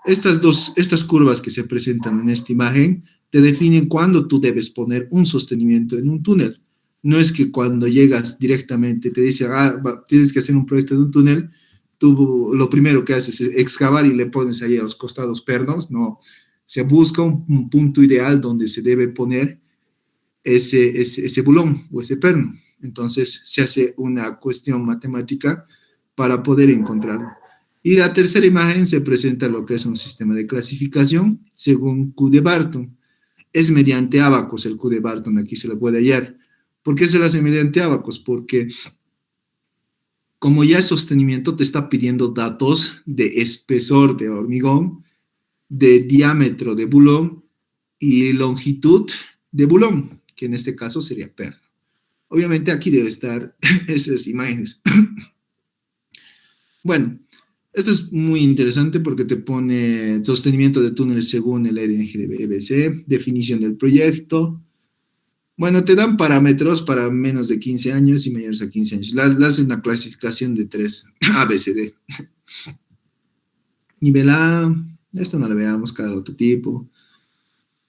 Estas curvas que se presentan en esta imagen te definen cuándo tú debes poner un sostenimiento en un túnel. No es que cuando llegas directamente te dice, tienes que hacer un proyecto de un túnel, tú lo primero que haces es excavar y le pones ahí a los costados pernos. No, se busca un punto ideal donde se debe poner ese bulón o ese perno. Entonces se hace una cuestión matemática para poder encontrarlo. Y la tercera imagen se presenta lo que es un sistema de clasificación según Q de Barton. Es mediante ábacos el Q de Barton, aquí se lo puede hallar. ¿Por qué se lo hace mediante ábacos? Porque como ya es sostenimiento, te está pidiendo datos de espesor de hormigón, de diámetro de bulón y longitud de bulón, que en este caso sería perno. Obviamente aquí debe estar esas imágenes. Bueno, Esto es muy interesante porque te pone sostenimiento de túneles según el RNG de BBC, definición del proyecto. Bueno, te dan parámetros para menos de 15 años y mayores a 15 años. La hacen una clasificación de 3, A, B, C, D. Nivel A, esto no lo veamos, cada otro tipo.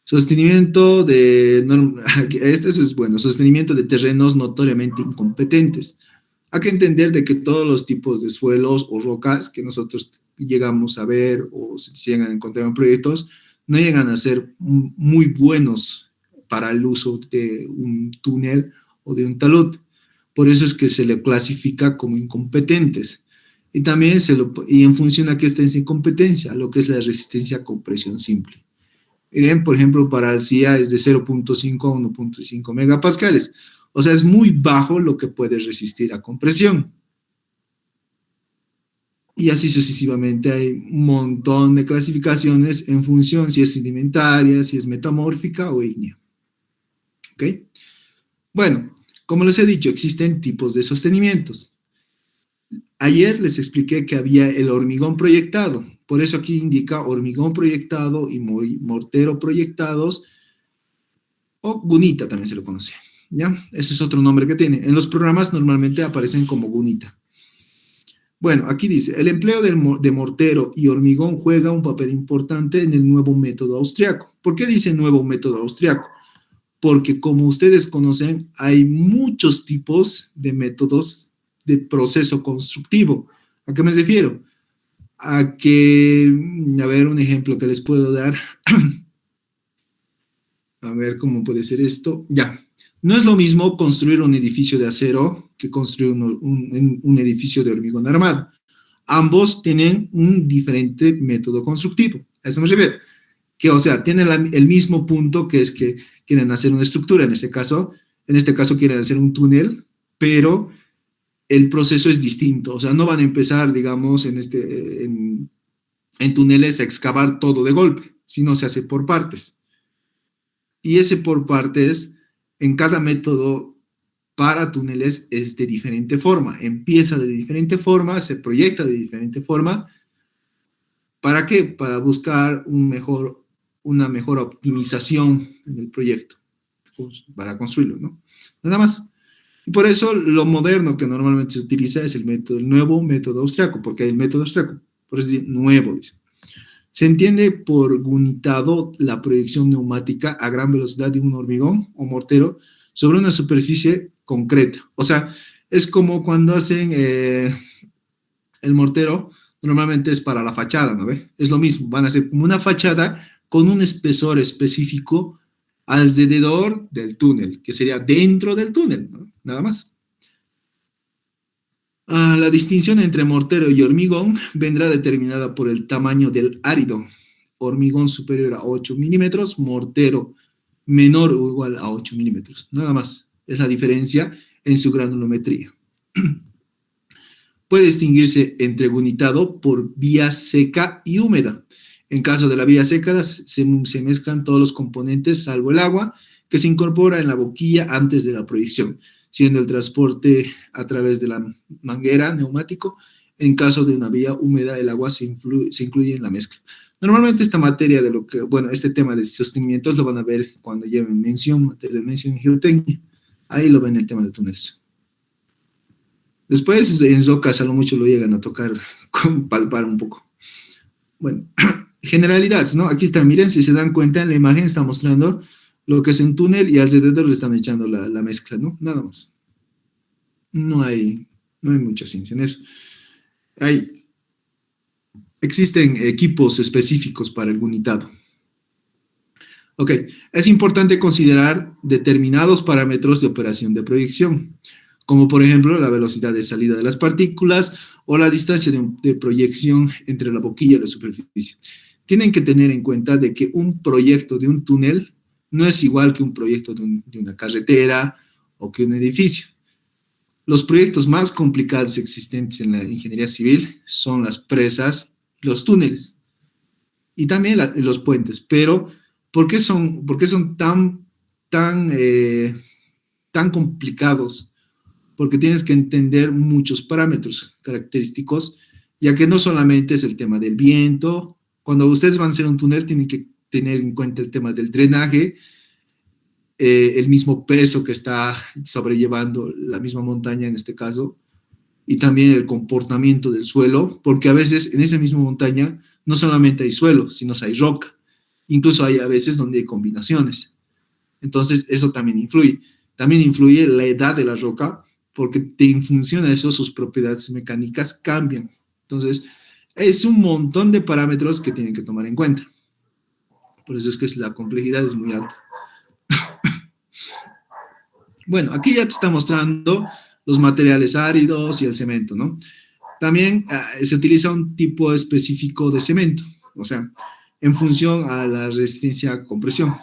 Sostenimiento de, este es bueno, sostenimiento de terrenos notoriamente incompetentes. Hay que entender de que todos los tipos de suelos o rocas que nosotros llegamos a ver o se llegan a encontrar en proyectos no llegan a ser muy buenos para el uso de un túnel o de un talud. Por eso es que se le clasifica como incompetentes. Y también y en función a que está en incompetencia, lo que es la resistencia a compresión simple. Miren, por ejemplo, para el CIA es de 0.5 a 1.5 megapascales. O sea, es muy bajo lo que puede resistir a compresión. Y así sucesivamente hay un montón de clasificaciones en función si es sedimentaria, si es metamórfica o ígnea. ¿Ok? Bueno, como les he dicho, existen tipos de sostenimientos. Ayer les expliqué que había el hormigón proyectado. Por eso aquí indica hormigón proyectado y mortero proyectados, o gunita también se lo conoce. ¿Ya? Ese es otro nombre que tiene. En los programas normalmente aparecen como gunita. Bueno, aquí dice, el empleo de mortero y hormigón juega un papel importante en el nuevo método austriaco. ¿Por qué dice nuevo método austriaco? Porque como ustedes conocen, hay muchos tipos de métodos de proceso constructivo. ¿A qué me refiero? A que, a ver, un ejemplo que les puedo dar. A ver cómo puede ser esto. Ya. No es lo mismo construir un edificio de acero que construir un edificio de hormigón armado. Ambos tienen un diferente método constructivo. A eso me refiero. Que, o sea, tienen el mismo punto, que es que quieren hacer una estructura. En este caso quieren hacer un túnel, pero el proceso es distinto. O sea, no van a empezar, digamos, en túneles a excavar todo de golpe, sino se hace por partes. Y ese por partes, en cada método para túneles es de diferente forma. Empieza de diferente forma, se proyecta de diferente forma. ¿Para qué? Para buscar una mejor optimización en el proyecto, para construirlo, ¿no? Nada más. Y por eso lo moderno que normalmente se utiliza es el nuevo método austriaco, porque hay el método austriaco, por eso dice nuevo, dice. Se entiende por gunitado la proyección neumática a gran velocidad de un hormigón o mortero sobre una superficie concreta. O sea, es como cuando hacen el mortero, normalmente es para la fachada, ¿no ve? Es lo mismo, van a hacer como una fachada con un espesor específico alrededor del túnel, que sería dentro del túnel, ¿no? Nada más. La distinción entre mortero y hormigón vendrá determinada por el tamaño del árido. Hormigón superior a 8 milímetros, mortero menor o igual a 8 milímetros. Nada más. Es la diferencia en su granulometría. Puede distinguirse entre gunitado por vía seca y húmeda. En caso de la vía seca, se mezclan todos los componentes, salvo el agua, que se incorpora en la boquilla antes de la proyección, siendo el transporte a través de la manguera neumático. En caso de una vía húmeda, el agua se incluye en la mezcla. Normalmente esta materia este tema de sostenimientos lo van a ver cuando lleven materia de mención en geotecnia. Ahí lo ven el tema de túneles. Después en rocas a lo mucho lo llegan a tocar, palpar un poco. Bueno, generalidades, ¿no? Aquí está, miren, si se dan cuenta, en la imagen está mostrando lo que es un túnel y alrededor le están echando la mezcla, ¿no? Nada más. No hay mucha ciencia en eso. Existen equipos específicos para el gunitado. Ok, es importante considerar determinados parámetros de operación de proyección, como por ejemplo la velocidad de salida de las partículas o la distancia de proyección entre la boquilla y la superficie. Tienen que tener en cuenta de que un proyecto de un túnel no es igual que un proyecto de una carretera o que un edificio. Los proyectos más complicados existentes en la ingeniería civil son las presas y los túneles, y también los puentes. Pero, ¿por qué son tan complicados? Porque tienes que entender muchos parámetros característicos ya que no solamente es el tema del viento. Cuando ustedes van a hacer un túnel, tienen que tener en cuenta el tema del drenaje, el mismo peso que está sobrellevando la misma montaña en este caso, y también el comportamiento del suelo, porque a veces en esa misma montaña no solamente hay suelo, sino hay roca. Incluso hay a veces donde hay combinaciones. Entonces, eso también influye. También influye la edad de la roca, porque en función de eso sus propiedades mecánicas cambian. Entonces, es un montón de parámetros que tienen que tomar en cuenta. Por eso es que la complejidad es muy alta. Bueno, aquí ya te está mostrando los materiales áridos y el cemento, ¿no? También se utiliza un tipo específico de cemento, o sea, en función a la resistencia a compresión.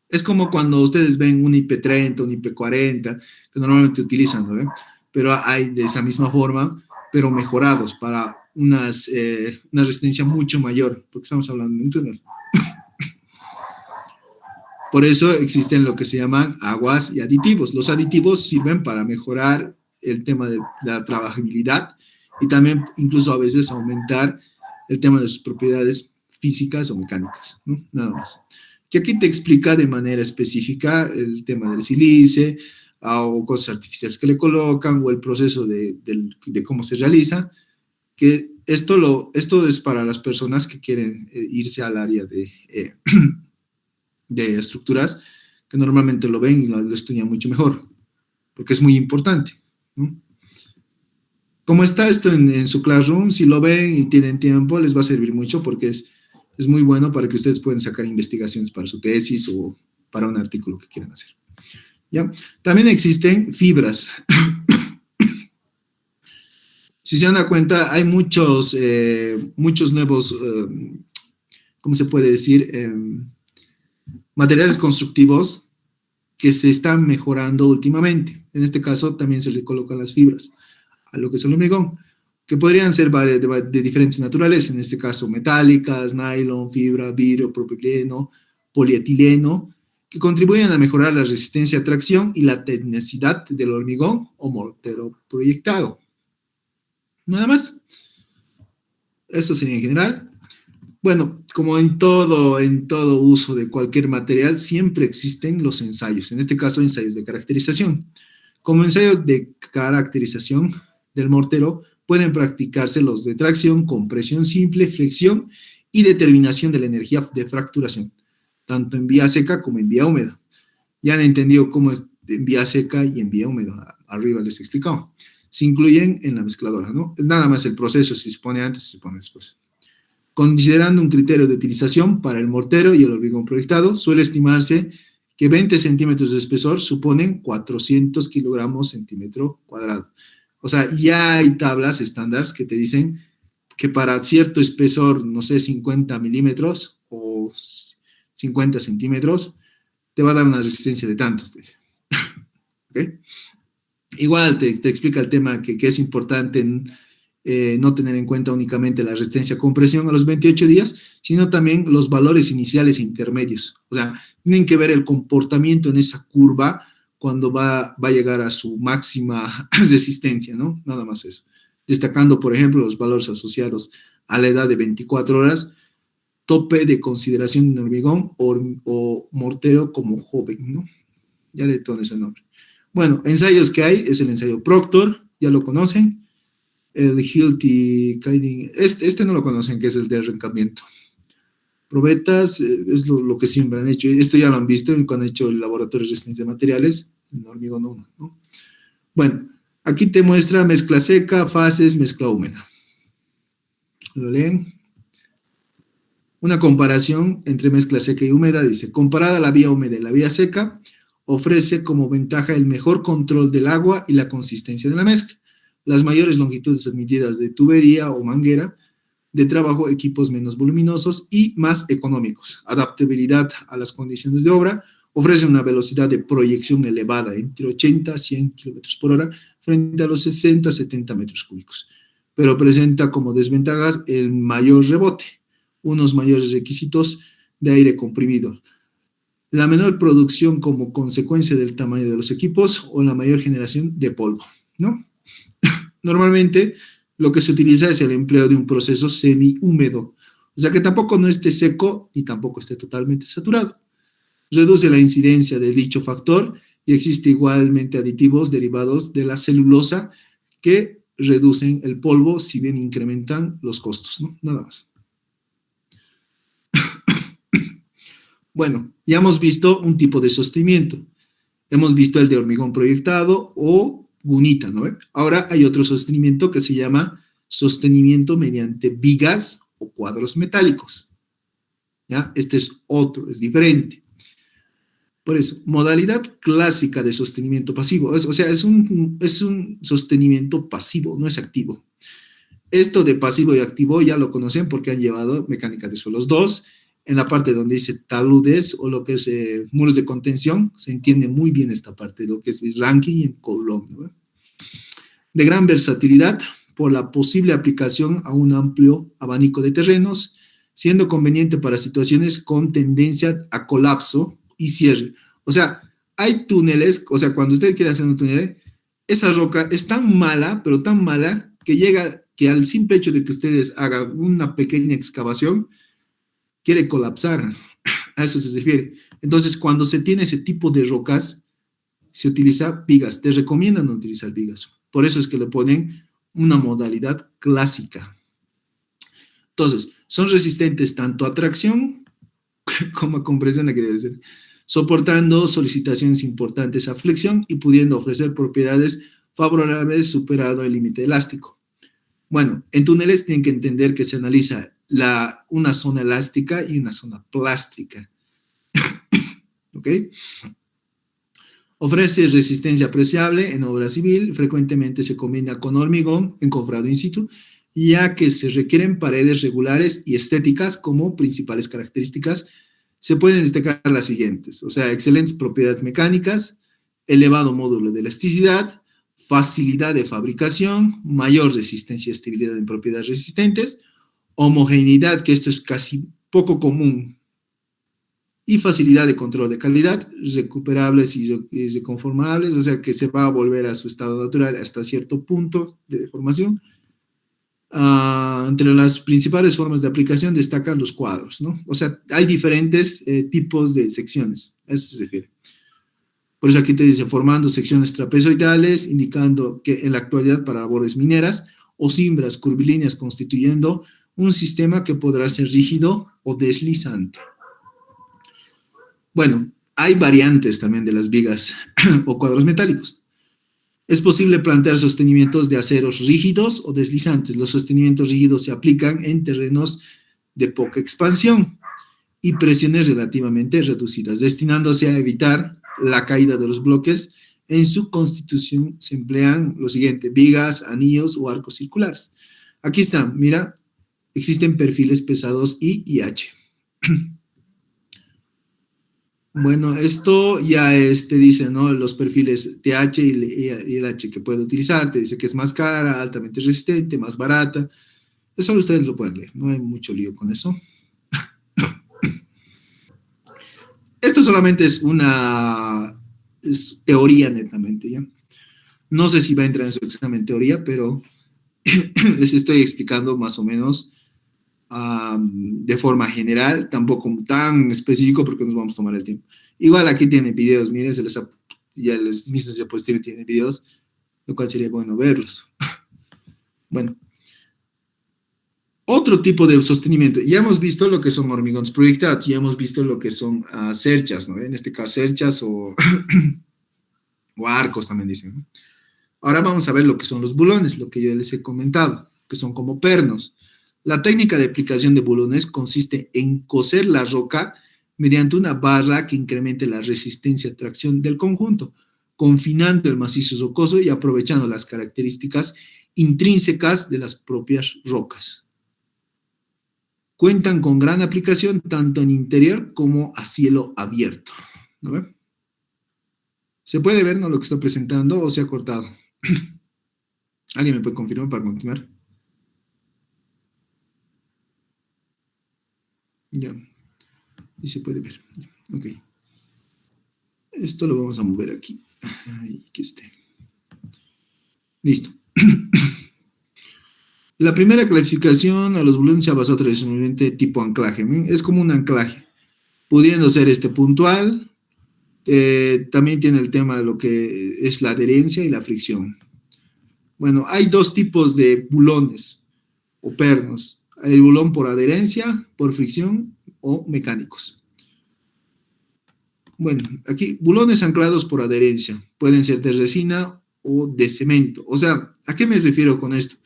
Es como cuando ustedes ven un IP30, un IP40, que normalmente utilizan, ¿no? Pero hay de esa misma forma, pero mejorados para una resistencia mucho mayor, porque estamos hablando de un túnel. Por eso existen lo que se llaman aguas y aditivos. Los aditivos sirven para mejorar el tema de la trabajabilidad y también incluso a veces aumentar el tema de sus propiedades físicas o mecánicas, ¿no? Nada más. Que aquí te explica de manera específica el tema del sílice o cosas artificiales que le colocan o el proceso de cómo se realiza, que esto es para las personas que quieren irse al área de estructuras, que normalmente lo ven y lo estudian mucho mejor, porque es muy importante, ¿no? Como está esto en su Classroom, si lo ven y tienen tiempo, les va a servir mucho porque es muy bueno para que ustedes puedan sacar investigaciones para su tesis o para un artículo que quieran hacer. ¿Ya? También existen fibras. Si se dan cuenta, hay muchos nuevos, ¿cómo se puede decir? Materiales constructivos que se están mejorando últimamente. En este caso también se le colocan las fibras a lo que es el hormigón, que podrían ser de diferentes naturalezas, en este caso metálicas, nylon, fibra, vidrio, propileno, polietileno, que contribuyen a mejorar la resistencia a tracción y la tenacidad del hormigón o mortero proyectado. Nada más. Eso sería en general. Bueno, como en todo uso de cualquier material, siempre existen los ensayos, en este caso ensayos de caracterización. Como ensayo de caracterización del mortero, pueden practicarse los de tracción, compresión simple, flexión y determinación de la energía de fracturación, tanto en vía seca como en vía húmeda. Ya han entendido cómo es en vía seca y en vía húmeda. Arriba les he explicado. Se incluyen en la mezcladora, ¿no? Es nada más el proceso, si se pone antes, se pone después. Considerando un criterio de utilización para el mortero y el hormigón proyectado, suele estimarse que 20 centímetros de espesor suponen 400 kilogramos centímetro cuadrado. O sea, ya hay tablas estándares que te dicen que para cierto espesor, no sé, 50 milímetros o 50 centímetros, te va a dar una resistencia de tantos. ¿Okay? Igual te explica el tema que es importante no tener en cuenta únicamente la resistencia a compresión a los 28 días, sino también los valores iniciales e intermedios. O sea, tienen que ver el comportamiento en esa curva cuando va a llegar a su máxima resistencia, ¿no? Nada más eso. Destacando, por ejemplo, los valores asociados a la edad de 24 horas, tope de consideración de hormigón o mortero como joven, ¿no? Ya le tomo ese nombre. Bueno, ensayos que hay es el ensayo Proctor, ya lo conocen. El Hilty, este no lo conocen, que es el de arrancamiento. Probetas es lo que siempre han hecho. Esto ya lo han visto cuando han hecho el laboratorio de resistencia de materiales en hormigón 1, ¿no? Bueno, aquí te muestra mezcla seca, fases, mezcla húmeda. ¿Lo leen? Una comparación entre mezcla seca y húmeda, dice, comparada la vía húmeda y la vía seca, ofrece como ventaja el mejor control del agua y la consistencia de la mezcla, las mayores longitudes admitidas de tubería o manguera de trabajo, equipos menos voluminosos y más económicos, adaptabilidad a las condiciones de obra, ofrece una velocidad de proyección elevada entre 80 a 100 kilómetros por hora frente a los 60 a 70 metros cúbicos, pero presenta como desventajas el mayor rebote, unos mayores requisitos de aire comprimido, la menor producción como consecuencia del tamaño de los equipos o la mayor generación de polvo, ¿no? Normalmente lo que se utiliza es el empleo de un proceso semi-húmedo, o sea que tampoco no esté seco ni tampoco esté totalmente saturado. Reduce la incidencia de dicho factor y existe igualmente aditivos derivados de la celulosa que reducen el polvo, si bien incrementan los costos, ¿no? Nada más. Bueno, ya hemos visto un tipo de sostenimiento. Hemos visto el de hormigón proyectado o gunita, ¿no? Ahora hay otro sostenimiento que se llama sostenimiento mediante vigas o cuadros metálicos. ¿Ya? Este es otro, es diferente. Por eso, modalidad clásica de sostenimiento pasivo. O sea, es un sostenimiento pasivo, no es activo. Esto de pasivo y activo ya lo conocen porque han llevado mecánica de suelos 2. En la parte donde dice taludes o lo que es muros de contención, se entiende muy bien esta parte, lo que es el ranking y el colón, ¿no? De gran versatilidad por la posible aplicación a un amplio abanico de terrenos, siendo conveniente para situaciones con tendencia a colapso y cierre. O sea, hay túneles, o sea, cuando usted quiere hacer un túnel, esa roca es tan mala, pero tan mala, que llega que al simple hecho de que ustedes hagan una pequeña excavación, quiere colapsar. A eso se refiere. Entonces, cuando se tiene ese tipo de rocas, se utiliza vigas. Te recomiendan utilizar vigas. Por eso es que le ponen una modalidad clásica. Entonces, son resistentes tanto a tracción como a compresión, que debe ser, soportando solicitaciones importantes a flexión y pudiendo ofrecer propiedades favorables superado el límite elástico. Bueno, en túneles tienen que entender que se analiza una zona elástica y una zona plástica. ¿Ok? Ofrece resistencia apreciable en obra civil, frecuentemente se combina con hormigón encofrado in situ, ya que se requieren paredes regulares y estéticas como principales características. Se pueden destacar las siguientes, o sea, excelentes propiedades mecánicas, elevado módulo de elasticidad, facilidad de fabricación, mayor resistencia y estabilidad en propiedades resistentes, homogeneidad, que esto es casi poco común, y facilidad de control de calidad, recuperables y reconformables, o sea que se va a volver a su estado natural hasta cierto punto de deformación. Entre las principales formas de aplicación destacan los cuadros, ¿no? O sea, hay diferentes tipos de secciones, a eso se refiere. Por eso aquí te dice formando secciones trapezoidales, indicando que en la actualidad para labores mineras o cimbras curvilíneas constituyendo un sistema que podrá ser rígido o deslizante. Bueno, hay variantes también de las vigas o cuadros metálicos. Es posible plantear sostenimientos de aceros rígidos o deslizantes. Los sostenimientos rígidos se aplican en terrenos de poca expansión y presiones relativamente reducidas, destinándose a evitar la caída de los bloques. En su constitución se emplean lo siguiente: vigas, anillos o arcos circulares. Aquí está, mira, existen perfiles pesados I y H. Bueno, esto ya te dice, ¿no? Los perfiles TH y el H que puede utilizar. Te dice que es más cara, altamente resistente, más barata. Eso ustedes lo pueden leer, no hay mucho lío con eso. Esto solamente es teoría netamente, ¿ya? No sé si va a entrar en su examen teoría, pero les estoy explicando más o menos de forma general, tampoco tan específico porque nos vamos a tomar el tiempo. Igual aquí tiene videos, miren, ya les mismos diapositivas tienen videos, lo cual sería bueno verlos. Bueno, otro tipo de sostenimiento. Ya hemos visto lo que son hormigones proyectados, ya hemos visto lo que son cerchas, ¿no? En este caso, cerchas o, o arcos también dicen, ¿no? Ahora vamos a ver lo que son los bulones, lo que yo les he comentado, que son como pernos. La técnica de aplicación de bulones consiste en coser la roca mediante una barra que incremente la resistencia a tracción del conjunto, confinando el macizo rocoso y aprovechando las características intrínsecas de las propias rocas. Cuentan con gran aplicación tanto en interior como a cielo abierto. ¿No ve? ¿Se puede ver, no, lo que está presentando o se ha cortado? ¿Alguien me puede confirmar para continuar? Ya. Y se puede ver. Ok. Esto lo vamos a mover aquí. Ahí que esté. Listo. La primera clasificación a los bulones se ha basado tradicionalmente tipo anclaje. Es como un anclaje, pudiendo ser puntual. También tiene el tema de lo que es la adherencia y la fricción. Bueno, hay dos tipos de bulones o pernos. El bulón por adherencia, por fricción o mecánicos. Bueno, aquí bulones anclados por adherencia. Pueden ser de resina o de cemento. O sea, ¿a qué me refiero con esto?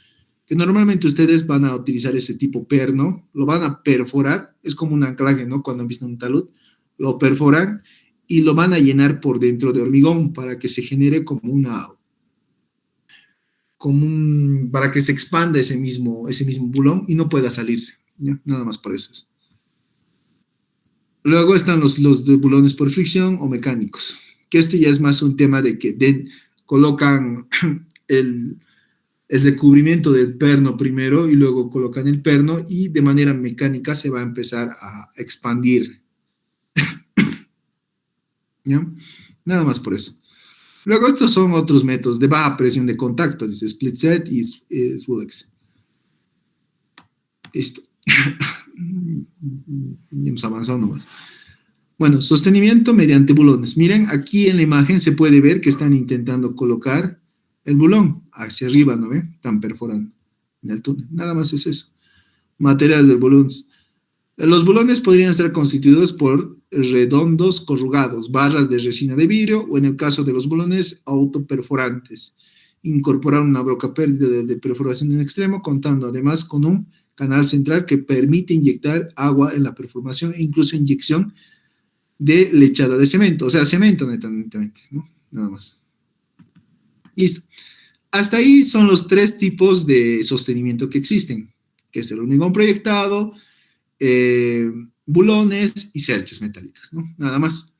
Que normalmente ustedes van a utilizar ese tipo perno, lo van a perforar, es como un anclaje, ¿no? Cuando han visto un talud, lo perforan y lo van a llenar por dentro de hormigón para que se genere para que se expanda ese mismo bulón y no pueda salirse, ¿ya? Nada más por eso es. Luego están los de bulones por fricción o mecánicos, que esto ya es más un tema de que colocan el recubrimiento del perno primero y luego colocan el perno y de manera mecánica se va a empezar a expandir, ¿ya? Nada más por eso. Luego estos son otros métodos de baja presión de contacto, dice split set y Svulex. Listo. Ya hemos avanzado nomás. Bueno, sostenimiento mediante bulones. Miren, aquí en la imagen se puede ver que están intentando colocar el bulón hacia arriba, ¿no ven? Están perforando en el túnel. Nada más es eso. Materiales del bulón. Los bulones podrían estar constituidos por redondos corrugados, barras de resina de vidrio o en el caso de los bulones autoperforantes. Incorporar una broca pérdida de perforación en extremo, contando además con un canal central que permite inyectar agua en la perforación e incluso inyección de lechada de cemento, o sea, cemento netamente, ¿no? Nada más. Listo. Hasta ahí son los tres tipos de sostenimiento que existen, que es el hormigón proyectado, bulones y cerchas metálicas, ¿no? Nada más.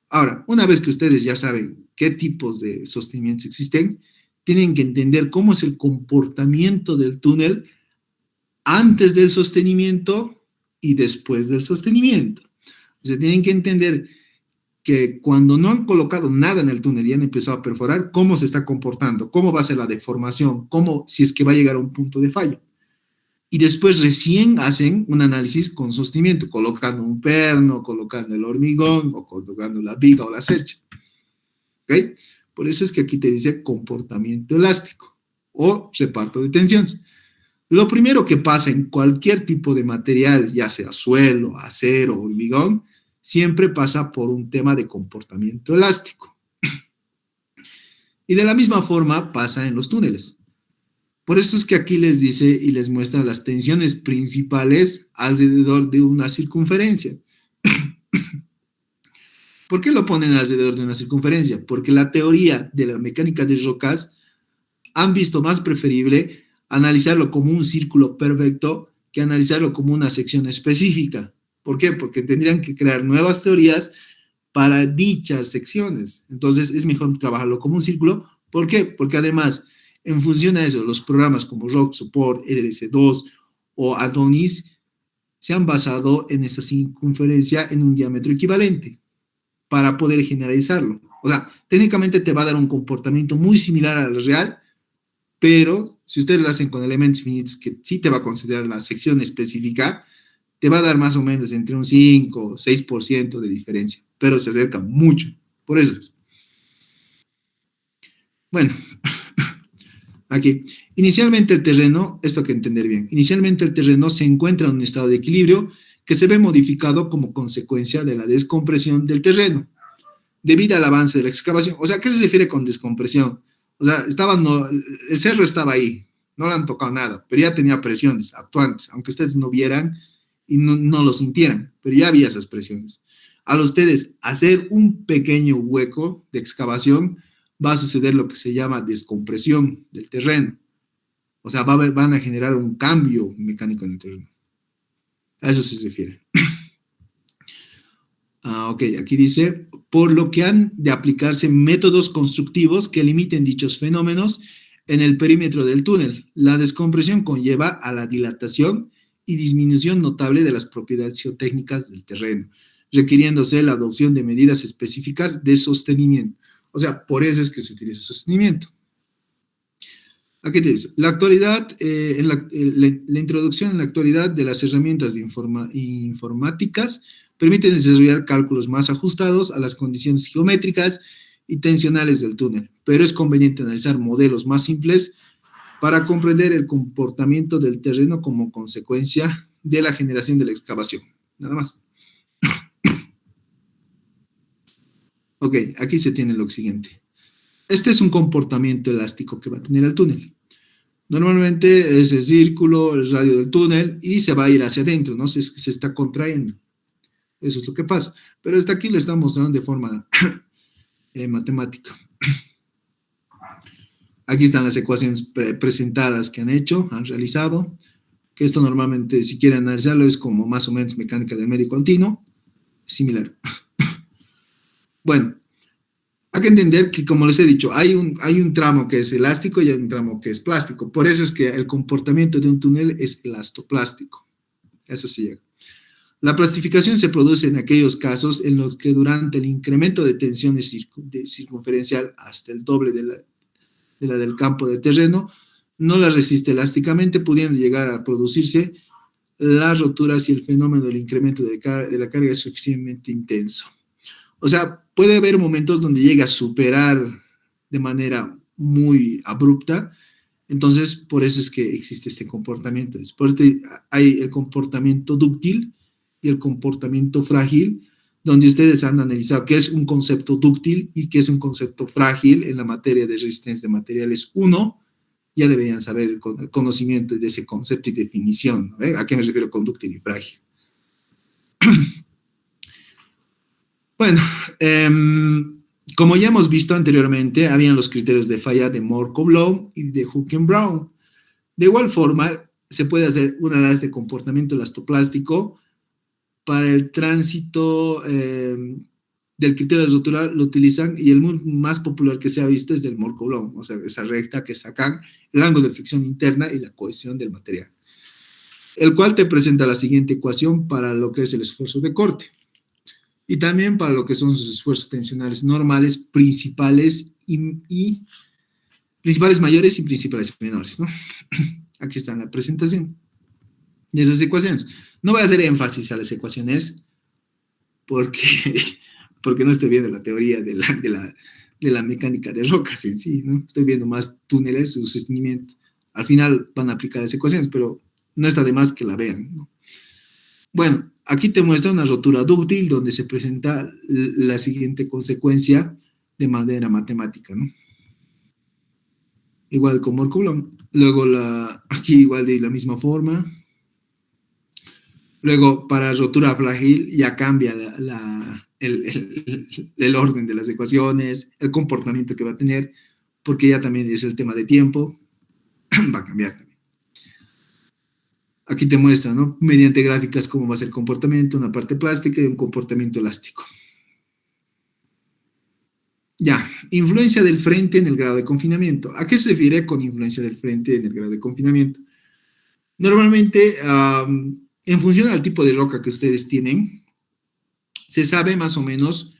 Ahora, una vez que ustedes ya saben qué tipos de sostenimientos existen, tienen que entender cómo es el comportamiento del túnel antes del sostenimiento y después del sostenimiento. O sea, tienen que entender que cuando no han colocado nada en el túnel y han empezado a perforar, cómo se está comportando, cómo va a ser la deformación, cómo, si es que va a llegar a un punto de fallo. Y después recién hacen un análisis con sostenimiento, colocando un perno, colocando el hormigón o colocando la viga o la cercha. ¿Ok? Por eso es que aquí te dice comportamiento elástico o reparto de tensiones. Lo primero que pasa en cualquier tipo de material, ya sea suelo, acero o hormigón, siempre pasa por un tema de comportamiento elástico. Y de la misma forma pasa en los túneles. Por eso es que aquí les dice y les muestra las tensiones principales alrededor de una circunferencia. ¿Por qué lo ponen alrededor de una circunferencia? Porque la teoría de la mecánica de rocas han visto más preferible analizarlo como un círculo perfecto que analizarlo como una sección específica. ¿Por qué? Porque tendrían que crear nuevas teorías para dichas secciones. Entonces es mejor trabajarlo como un círculo. ¿Por qué? Porque además, en función de eso, los programas como Rock Support, ERC2 o Adonis se han basado en esa circunferencia en un diámetro equivalente para poder generalizarlo. O sea, técnicamente te va a dar un comportamiento muy similar al real, pero si ustedes lo hacen con elementos finitos, que sí te va a considerar la sección específica, te va a dar más o menos entre un 5 o 6% de diferencia, pero se acerca mucho, por eso es. Bueno, aquí, inicialmente el terreno, esto hay que entender bien, inicialmente el terreno se encuentra en un estado de equilibrio que se ve modificado como consecuencia de la descompresión del terreno, debido al avance de la excavación. O sea, ¿qué se refiere con descompresión? O sea, el cerro estaba ahí, no le han tocado nada, pero ya tenía presiones actuantes, aunque ustedes no vieran y no lo sintieran, pero ya había esas presiones. Al ustedes hacer un pequeño hueco de excavación, va a suceder lo que se llama descompresión del terreno. O sea, van a generar un cambio mecánico en el terreno. A eso se refiere. Ok, aquí dice, por lo que han de aplicarse métodos constructivos que limiten dichos fenómenos en el perímetro del túnel. La descompresión conlleva a la dilatación y disminución notable de las propiedades geotécnicas del terreno, requiriéndose la adopción de medidas específicas de sostenimiento. O sea, por eso es que se utiliza sostenimiento. Aquí te dice, la actualidad, la introducción en la actualidad de las herramientas informáticas permiten desarrollar cálculos más ajustados a las condiciones geométricas y tensionales del túnel, pero es conveniente analizar modelos más simples para comprender el comportamiento del terreno como consecuencia de la generación de la excavación. Nada más. Ok, aquí se tiene lo siguiente. Este es un comportamiento elástico que va a tener el túnel. Normalmente es el círculo, el radio del túnel, y se va a ir hacia adentro, ¿no? Se está contrayendo. Eso es lo que pasa. Pero hasta aquí lo están mostrando de forma matemática. Aquí están las ecuaciones presentadas que han hecho, han realizado, que esto normalmente, si quieren analizarlo, es como más o menos mecánica del medio continuo, similar. Bueno, hay que entender que, como les he dicho, hay un tramo que es elástico y hay un tramo que es plástico. Por eso es que el comportamiento de un túnel es elastoplástico. Eso sí llega. La plastificación se produce en aquellos casos en los que durante el incremento de tensión circunferencial hasta el doble de la del campo de terreno, no la resiste elásticamente, pudiendo llegar a producirse las roturas si el fenómeno del incremento de la carga es suficientemente intenso. O sea, puede haber momentos donde llega a superar de manera muy abrupta, entonces por eso es que existe este comportamiento. Por eso hay el comportamiento dúctil y el comportamiento frágil, donde ustedes han analizado qué es un concepto dúctil y qué es un concepto frágil en la materia de resistencia de materiales 1, ya deberían saber el conocimiento de ese concepto y definición, ¿no? ¿A qué me refiero con dúctil y frágil? Bueno, como ya hemos visto anteriormente, habían los criterios de falla de Markov-Bloch y de Hooken-Brown. De igual forma, se puede hacer una de este comportamiento elastoplástico para el tránsito del criterio de rotura, lo utilizan, y el más popular que se ha visto es del Markov-Bloch, o sea, esa recta que sacan el ángulo de fricción interna y la cohesión del material, el cual te presenta la siguiente ecuación para lo que es el esfuerzo de corte y también para lo que son sus esfuerzos tensionales normales, principales y principales mayores y principales menores, ¿no? Aquí está la presentación de esas ecuaciones. No voy a hacer énfasis a las ecuaciones porque, porque no estoy viendo la teoría de la mecánica de rocas en sí, ¿no? Estoy viendo más túneles, su sostenimiento. Al final van a aplicar las ecuaciones, pero no está de más que la vean, ¿no? Bueno, aquí te muestra una rotura dúctil donde se presenta la siguiente consecuencia de manera matemática, ¿no? Igual con Markov-Bloch. Luego aquí igual de la misma forma. Luego, para rotura frágil ya cambia el orden de las ecuaciones, el comportamiento que va a tener, porque ya también es el tema de tiempo, va a cambiar también. Aquí te muestra, ¿no? Mediante gráficas cómo va a ser el comportamiento, una parte plástica y un comportamiento elástico. Ya, influencia del frente en el grado de confinamiento. ¿A qué se refiere con influencia del frente en el grado de confinamiento? Normalmente, en función al tipo de roca que ustedes tienen, se sabe más o menos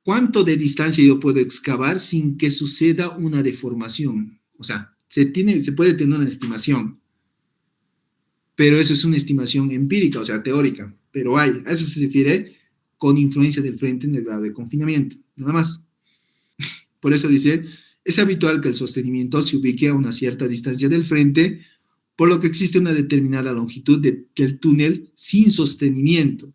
cuánto de distancia yo puedo excavar sin que suceda una deformación. O sea, se puede tener una estimación, pero eso es una estimación empírica, o sea, teórica, pero hay. A eso se refiere con influencia del frente en el grado de confinamiento, nada más. Por eso dice, es habitual que el sostenimiento se ubique a una cierta distancia del frente, por lo que existe una determinada longitud del túnel sin sostenimiento.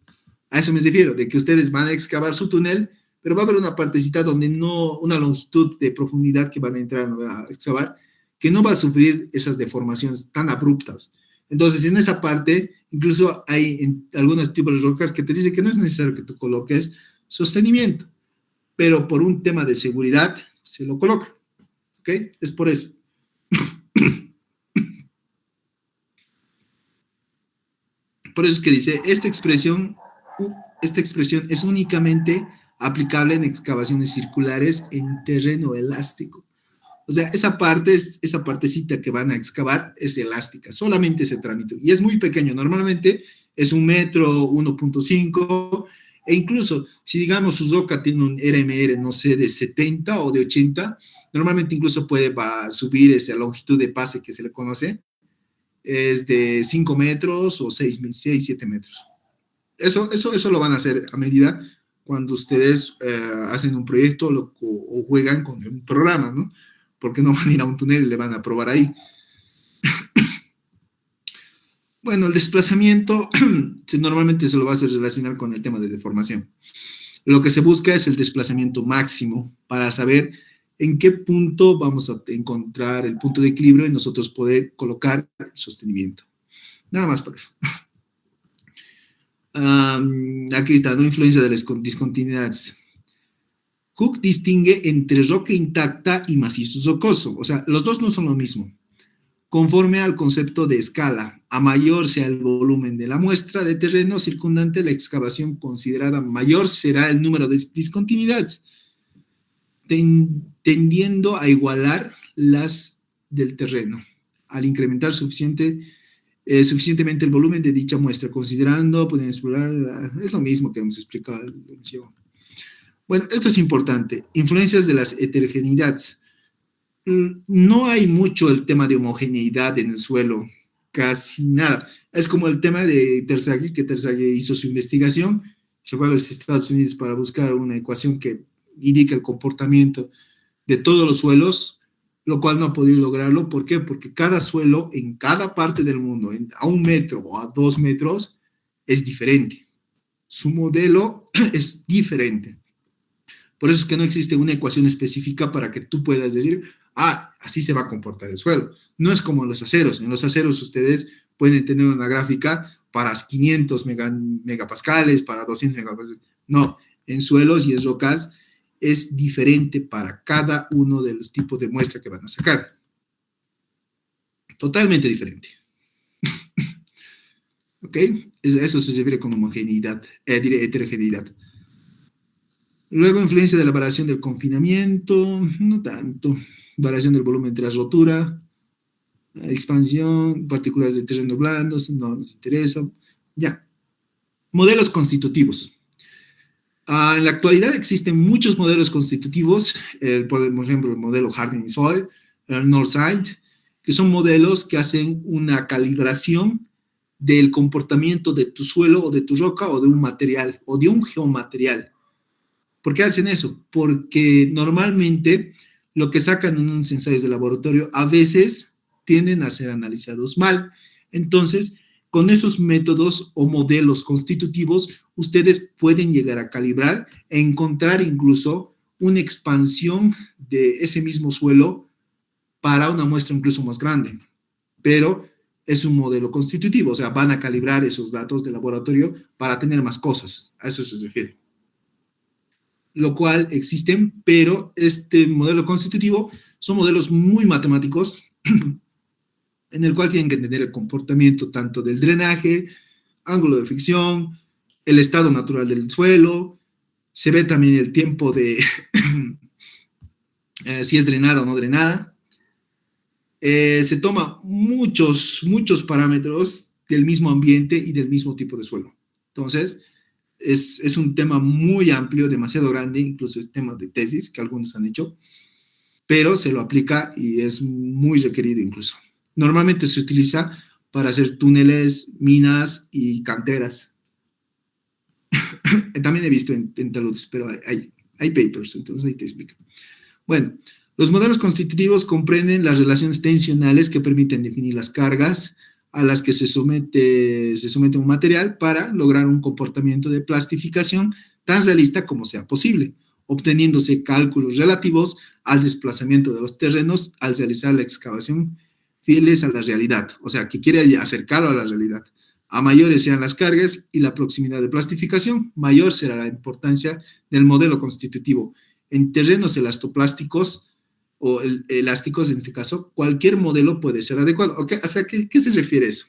A eso me refiero, de que ustedes van a excavar su túnel, pero va a haber una partecita donde no, una longitud de profundidad que van a entrar a excavar, que no va a sufrir esas deformaciones tan abruptas. Entonces, en esa parte, incluso hay en algunos tipos de rocas que te dicen que no es necesario que tú coloques sostenimiento, pero por un tema de seguridad se lo coloca, ¿ok? Es por eso. Por eso es que dice, esta expresión es únicamente aplicable en excavaciones circulares en terreno elástico. O sea, esa partecita que van a excavar es elástica, solamente ese trámite. Y es muy pequeño, normalmente es 1 metro, 1.5, e incluso si digamos su roca tiene un RMR, no sé, de 70 o de 80, Normalmente incluso puede subir esa longitud de pase que se le conoce, es de 5 metros o 6, 7 metros. Eso lo van a hacer a medida cuando ustedes hacen un proyecto o juegan con un programa, ¿no? Porque no van a ir a un túnel y le van a probar ahí. Bueno, el desplazamiento normalmente se lo va a hacer relacionar con el tema de deformación. Lo que se busca es el desplazamiento máximo para saber en qué punto vamos a encontrar el punto de equilibrio y nosotros poder colocar el sostenimiento. Nada más por eso. Aquí está, ¿no? Influencia de las discontinuidades. Hooke distingue entre roca intacta y macizo rocoso. O sea, los dos no son lo mismo. Conforme al concepto de escala, a mayor sea el volumen de la muestra de terreno circundante la excavación considerada, mayor será el número de discontinuidades, tendiendo a igualar las del terreno, al incrementar suficientemente el volumen de dicha muestra, considerando, pueden explorar, es lo mismo que hemos explicado. Bueno, esto es importante, influencias de las heterogeneidades. No hay mucho el tema de homogeneidad en el suelo, casi nada. Es como el tema de Terzaghi, que Terzaghi hizo su investigación, se fue a los Estados Unidos para buscar una ecuación que indica el comportamiento de todos los suelos, lo cual no ha podido lograrlo. ¿Por qué? Porque cada suelo en cada parte del mundo, a 1 metro o a 2 metros, es diferente. Su modelo es diferente. Por eso es que no existe una ecuación específica para que tú puedas decir, así se va a comportar el suelo. No es como en los aceros. En los aceros ustedes pueden tener una gráfica para 500 megapascales, para 200 megapascales. No, en suelos y en rocas es diferente para cada uno de los tipos de muestra que van a sacar. Totalmente diferente. ¿Ok? Eso se refiere con homogeneidad, heterogeneidad. Luego, influencia de la variación del confinamiento, no tanto. Variación del volumen tras rotura, expansión, partículas de terreno blandos, no nos interesa. Ya. Modelos constitutivos. En la actualidad existen muchos modelos constitutivos, por ejemplo, el modelo Hardening Soil, el Northside, que son modelos que hacen una calibración del comportamiento de tu suelo o de tu roca o de un material o de un geomaterial. ¿Por qué hacen eso? Porque normalmente lo que sacan en unos ensayos de laboratorio a veces tienden a ser analizados mal. Entonces, con esos métodos o modelos constitutivos, ustedes pueden llegar a calibrar e encontrar incluso una expansión de ese mismo suelo para una muestra incluso más grande. Pero es un modelo constitutivo, o sea, van a calibrar esos datos de laboratorio para tener más cosas. A eso se refiere. Lo cual existen, pero este modelo constitutivo son modelos muy matemáticos en el cual tienen que entender el comportamiento tanto del drenaje, ángulo de fricción, el estado natural del suelo, se ve también el tiempo de si es drenada o no drenada. Se toma muchos parámetros del mismo ambiente y del mismo tipo de suelo. Entonces, es un tema muy amplio, demasiado grande, incluso es tema de tesis que algunos han hecho, pero se lo aplica y es muy requerido incluso. Normalmente se utiliza para hacer túneles, minas y canteras. También he visto en taludes, pero hay papers, entonces ahí te explico. Bueno, los modelos constitutivos comprenden las relaciones tensionales que permiten definir las cargas a las que se somete un material para lograr un comportamiento de plastificación tan realista como sea posible, obteniéndose cálculos relativos al desplazamiento de los terrenos al realizar la excavación fieles a la realidad, o sea, que quiere acercarlo a la realidad. A mayores sean las cargas y la proximidad de plastificación, mayor será la importancia del modelo constitutivo. En terrenos elastoplásticos o elásticos, en este caso, cualquier modelo puede ser adecuado. ¿Okay? O sea, ¿qué se refiere a eso?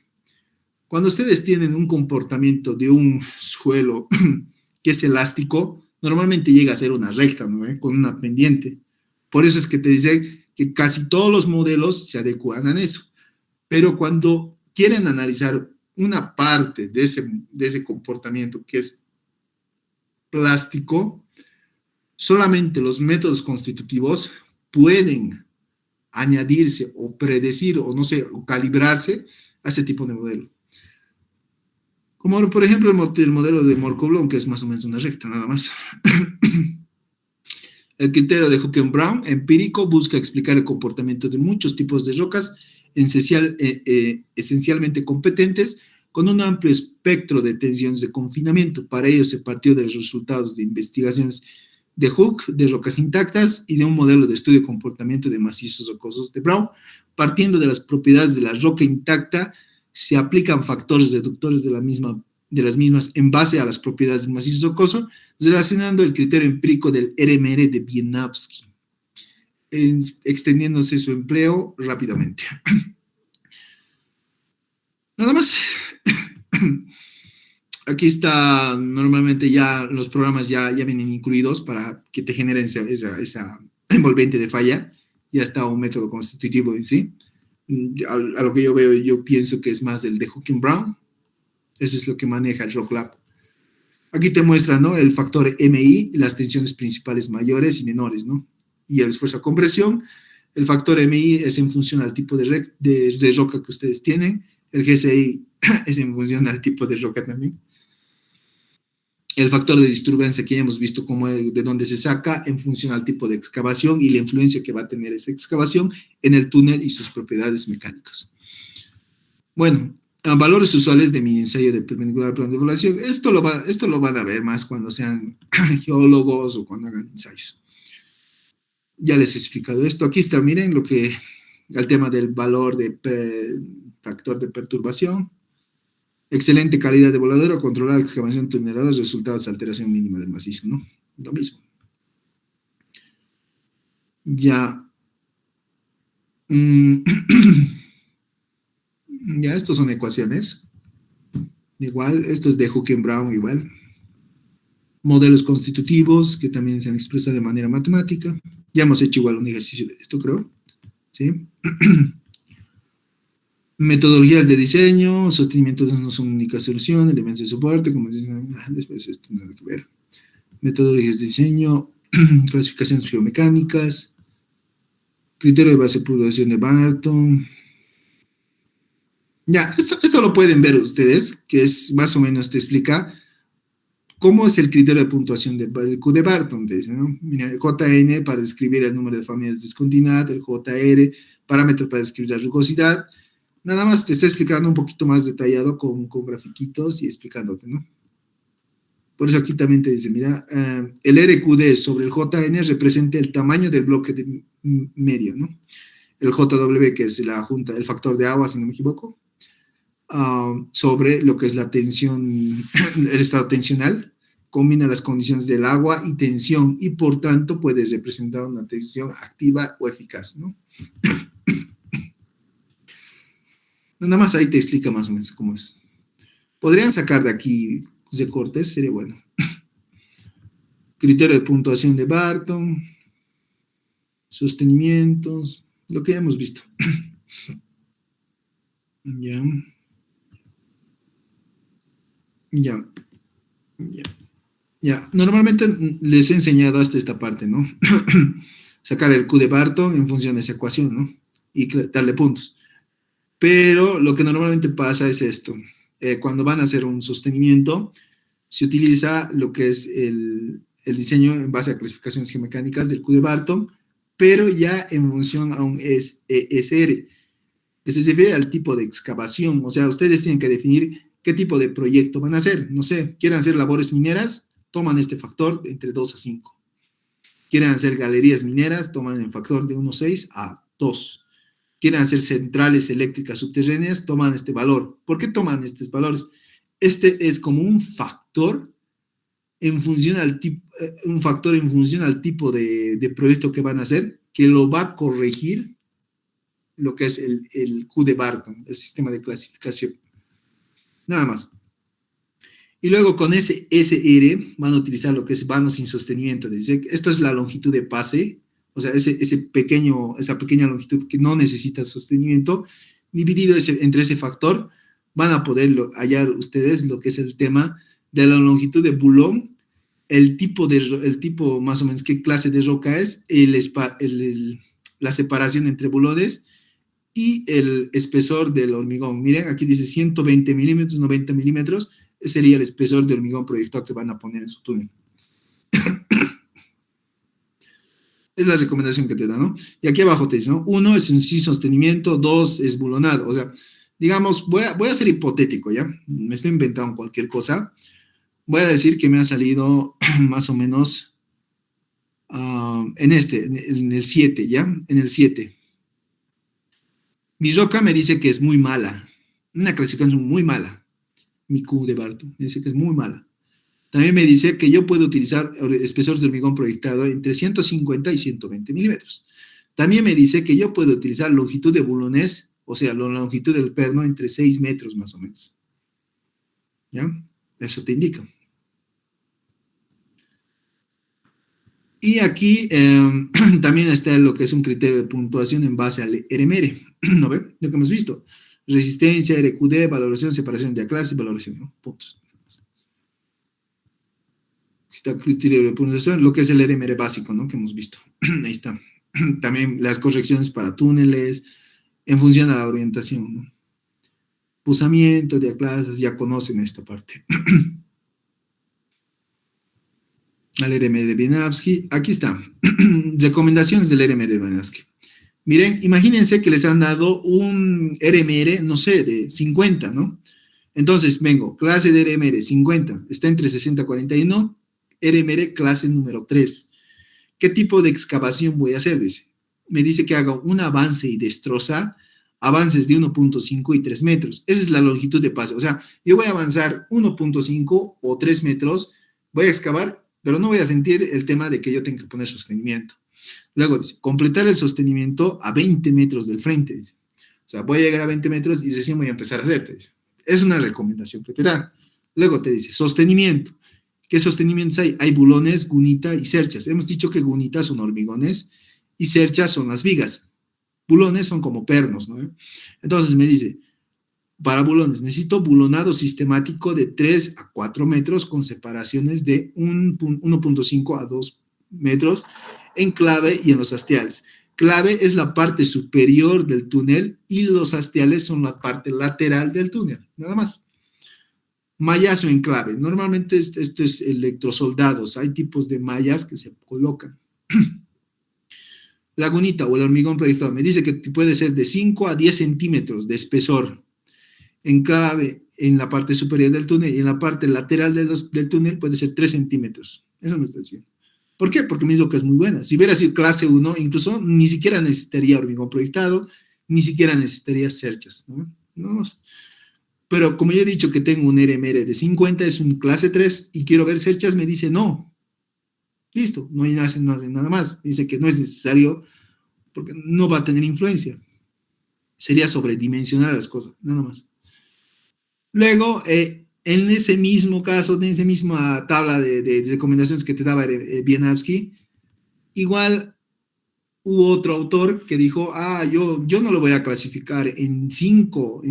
Cuando ustedes tienen un comportamiento de un suelo que es elástico, normalmente llega a ser una recta, ¿no? Con una pendiente. Por eso es que te dicen que casi todos los modelos se adecuan a eso. Pero cuando quieren analizar una parte de ese comportamiento que es plástico, solamente los métodos constitutivos pueden añadirse o predecir o no sé, o calibrarse a este tipo de modelo. Como por ejemplo el modelo de Morcoulomb, que es más o menos una recta, nada más. El criterio de Hooken-Brown empírico busca explicar el comportamiento de muchos tipos de rocas esencialmente competentes con un amplio espectro de tensiones de confinamiento. Para ello se partió de los resultados de investigaciones de Hooke, de rocas intactas y de un modelo de estudio de comportamiento de macizos rocosos de Brown. Partiendo de las propiedades de la roca intacta, se aplican factores reductores de las mismas en base a las propiedades del macizo rocoso, relacionando el criterio empírico del RMR de Wieniawski, extendiéndose su empleo rápidamente. Nada más. Aquí está, normalmente ya los programas ya vienen incluidos para que te generen esa envolvente de falla. Ya está un método constitutivo en sí. A lo que yo veo, yo pienso que es más el de Hooken-Brown. Eso es lo que maneja el RockLab. Aquí te muestra, ¿no?, el factor MI, las tensiones principales mayores y menores, ¿no? Y el esfuerzo a compresión. El factor MI es en función al tipo de roca que ustedes tienen. El GSI es en función al tipo de roca también. El factor de disturbancia que ya hemos visto de dónde se saca en función al tipo de excavación y la influencia que va a tener esa excavación en el túnel y sus propiedades mecánicas. Bueno, valores usuales de mi ensayo de perpendicular plano de evaluación. Esto lo van a ver más cuando sean geólogos o cuando hagan ensayos. Ya les he explicado esto. Aquí está, miren el tema del valor de factor de perturbación. Excelente calidad de voladero, controlada excavación tunelada, resultados de alteración mínima del macizo, ¿no? Lo mismo. Ya. Ya, estos son ecuaciones. Igual, esto es de Hooken-Brown, igual. Modelos constitutivos, que también se han expresado de manera matemática. Ya hemos hecho igual un ejercicio de esto, creo. ¿Sí? Metodologías de diseño, sostenimientos no son única solución, elementos de soporte, como dicen, después esto no hay que ver. Metodologías de diseño, clasificaciones geomecánicas, criterio de base de puntuación de Barton. Ya, esto lo pueden ver ustedes, que es más o menos te explica cómo es el criterio de puntuación del Q de Barton. ¿No? Mira, el JN para describir el número de familias de discontinuidad, el JR, parámetro para describir la rugosidad. Nada más te está explicando un poquito más detallado con grafiquitos y explicándote, ¿no? Por eso aquí también te dice, mira, el RQD sobre el JN representa el tamaño del bloque de medio, ¿no? El JW, que es el factor de agua, si no me equivoco, sobre lo que es la tensión, el estado tensional, combina las condiciones del agua y tensión, y por tanto puede representar una tensión activa o eficaz, ¿no? Nada más ahí te explica más o menos cómo es. Podrían sacar de aquí recortes, sería bueno. Criterio de puntuación de Barton, sostenimientos, lo que ya hemos visto. Ya. Normalmente les he enseñado hasta esta parte, ¿no? Sacar el Q de Barton en función de esa ecuación, ¿no? Y darle puntos. Pero lo que normalmente pasa es esto. Cuando van a hacer un sostenimiento, se utiliza lo que es el diseño en base a clasificaciones geomecánicas del Q de Barton, pero ya en función a un ESR, que se refiere al tipo de excavación. O sea, ustedes tienen que definir qué tipo de proyecto van a hacer. No sé, quieren hacer labores mineras, toman este factor de entre 2 a 5. Quieren hacer galerías mineras, toman el factor de 1,6 a 2. Quieren hacer centrales eléctricas subterráneas, toman este valor. ¿Por qué toman estos valores? Este es como un factor en función al tipo, de proyecto que van a hacer, que lo va a corregir lo que es el Q de Barton, el sistema de clasificación. Nada más. Y luego con ese SR van a utilizar lo que es vano sin sostenimiento. Esto es la longitud de pase, o sea, esa pequeña longitud que no necesita sostenimiento, dividido entre ese factor, van a poder hallar ustedes lo que es el tema de la longitud de Boulogne el tipo más o menos qué clase de roca es, la separación entre bulones y el espesor del hormigón. Miren, aquí dice 120 milímetros, 90 milímetros, ese sería el espesor de hormigón proyectado que van a poner en su túnel. Es la recomendación que te da, ¿no? Y aquí abajo te dice, ¿no? 1 es un sí sostenimiento, 2 es bulonado. O sea, digamos, voy a ser hipotético, ¿ya? Me estoy inventando cualquier cosa. Voy a decir que me ha salido más o menos en el 7, ¿ya? En el 7. Mi roca me dice que es muy mala. Una clasificación muy mala. Mi Q de Barton me dice que es muy mala. También me dice que yo puedo utilizar espesor de hormigón proyectado entre 150 y 120 milímetros. También me dice que yo puedo utilizar longitud de bulones, o sea, la longitud del perno entre 6 metros más o menos. ¿Ya? Eso te indica. Y aquí también está lo que es un criterio de puntuación en base al RMR, ¿no ve? Lo que hemos visto. Resistencia, RQD, valoración, separación de A clase, valoración, ¿no? Puntos. Está criterio de puntuación, lo que es el RMR básico, ¿no? Que hemos visto. Ahí está. También las correcciones para túneles, en función a la orientación, ¿no? Pulsamiento, de A clases, ya conocen esta parte. Al RMR de Wieniawski. Aquí está. Recomendaciones del RMR de Wieniawski. Miren, imagínense que les han dado un RMR, no sé, de 50, ¿no? Entonces, vengo, clase de RMR 50, está entre 60 y 41, RMR clase número 3. ¿Qué tipo de excavación voy a hacer? Dice. Me dice que haga un avance y destroza avances de 1.5 y 3 metros. Esa es la longitud de paso. O sea, yo voy a avanzar 1.5 o 3 metros, voy a excavar, pero no voy a sentir el tema de que yo tenga que poner sostenimiento. Luego dice, completar el sostenimiento a 20 metros del frente, dice. O sea, voy a llegar a 20 metros y recién voy a empezar a hacer, te dice. Es una recomendación que te da. Luego te dice, sostenimiento. ¿Qué sostenimientos hay? Hay bulones, gunita y cerchas. Hemos dicho que gunitas son hormigones y cerchas son las vigas. Bulones son como pernos, ¿no? Entonces me dice, para bulones, necesito bulonado sistemático de 3 a 4 metros con separaciones de 1.5 a 2 metros en clave y en los hastiales. Clave es la parte superior del túnel y los hastiales son la parte lateral del túnel, nada más. Mallazo en clave. Normalmente esto es electrosoldados. Hay tipos de mallas que se colocan. La gunita o el hormigón proyectado me dice que puede ser de 5 a 10 centímetros de espesor en clave en la parte superior del túnel y en la parte lateral del túnel puede ser 3 centímetros. Eso me está diciendo. ¿Por qué? Porque me dijo que es muy buena. Si hubiera sido clase 1, incluso ni siquiera necesitaría hormigón proyectado, ni siquiera necesitaría cerchas, ¿no? No. Pero como yo he dicho que tengo un RMR de 50, es un clase 3 y quiero ver cerchas, me dice no. Listo, no hace nada más. Dice que no es necesario porque no va a tener influencia. Sería sobredimensionar las cosas, nada más. Luego, en ese mismo caso, en esa misma tabla de recomendaciones que te daba Wieniawski, igual hubo otro autor que dijo, yo no lo voy a clasificar en cinco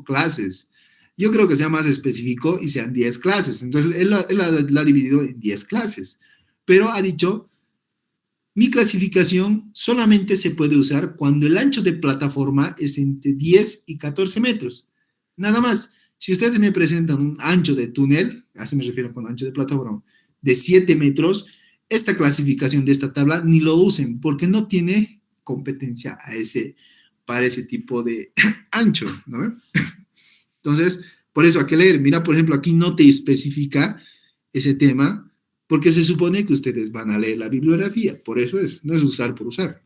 clases. Yo creo que sea más específico y sean 10 clases. Entonces, él la ha dividido en 10 clases. Pero ha dicho, mi clasificación solamente se puede usar cuando el ancho de plataforma es entre 10 y 14 metros. Nada más. Si ustedes me presentan un ancho de túnel, a eso me refiero con ancho de plataforma, de 7 metros, esta clasificación de esta tabla ni lo usen porque no tiene competencia para ese tipo de ancho, ¿no? Entonces, por eso hay que leer. Mira, por ejemplo, aquí no te especifica ese tema porque se supone que ustedes van a leer la bibliografía. Por eso no es usar por usar.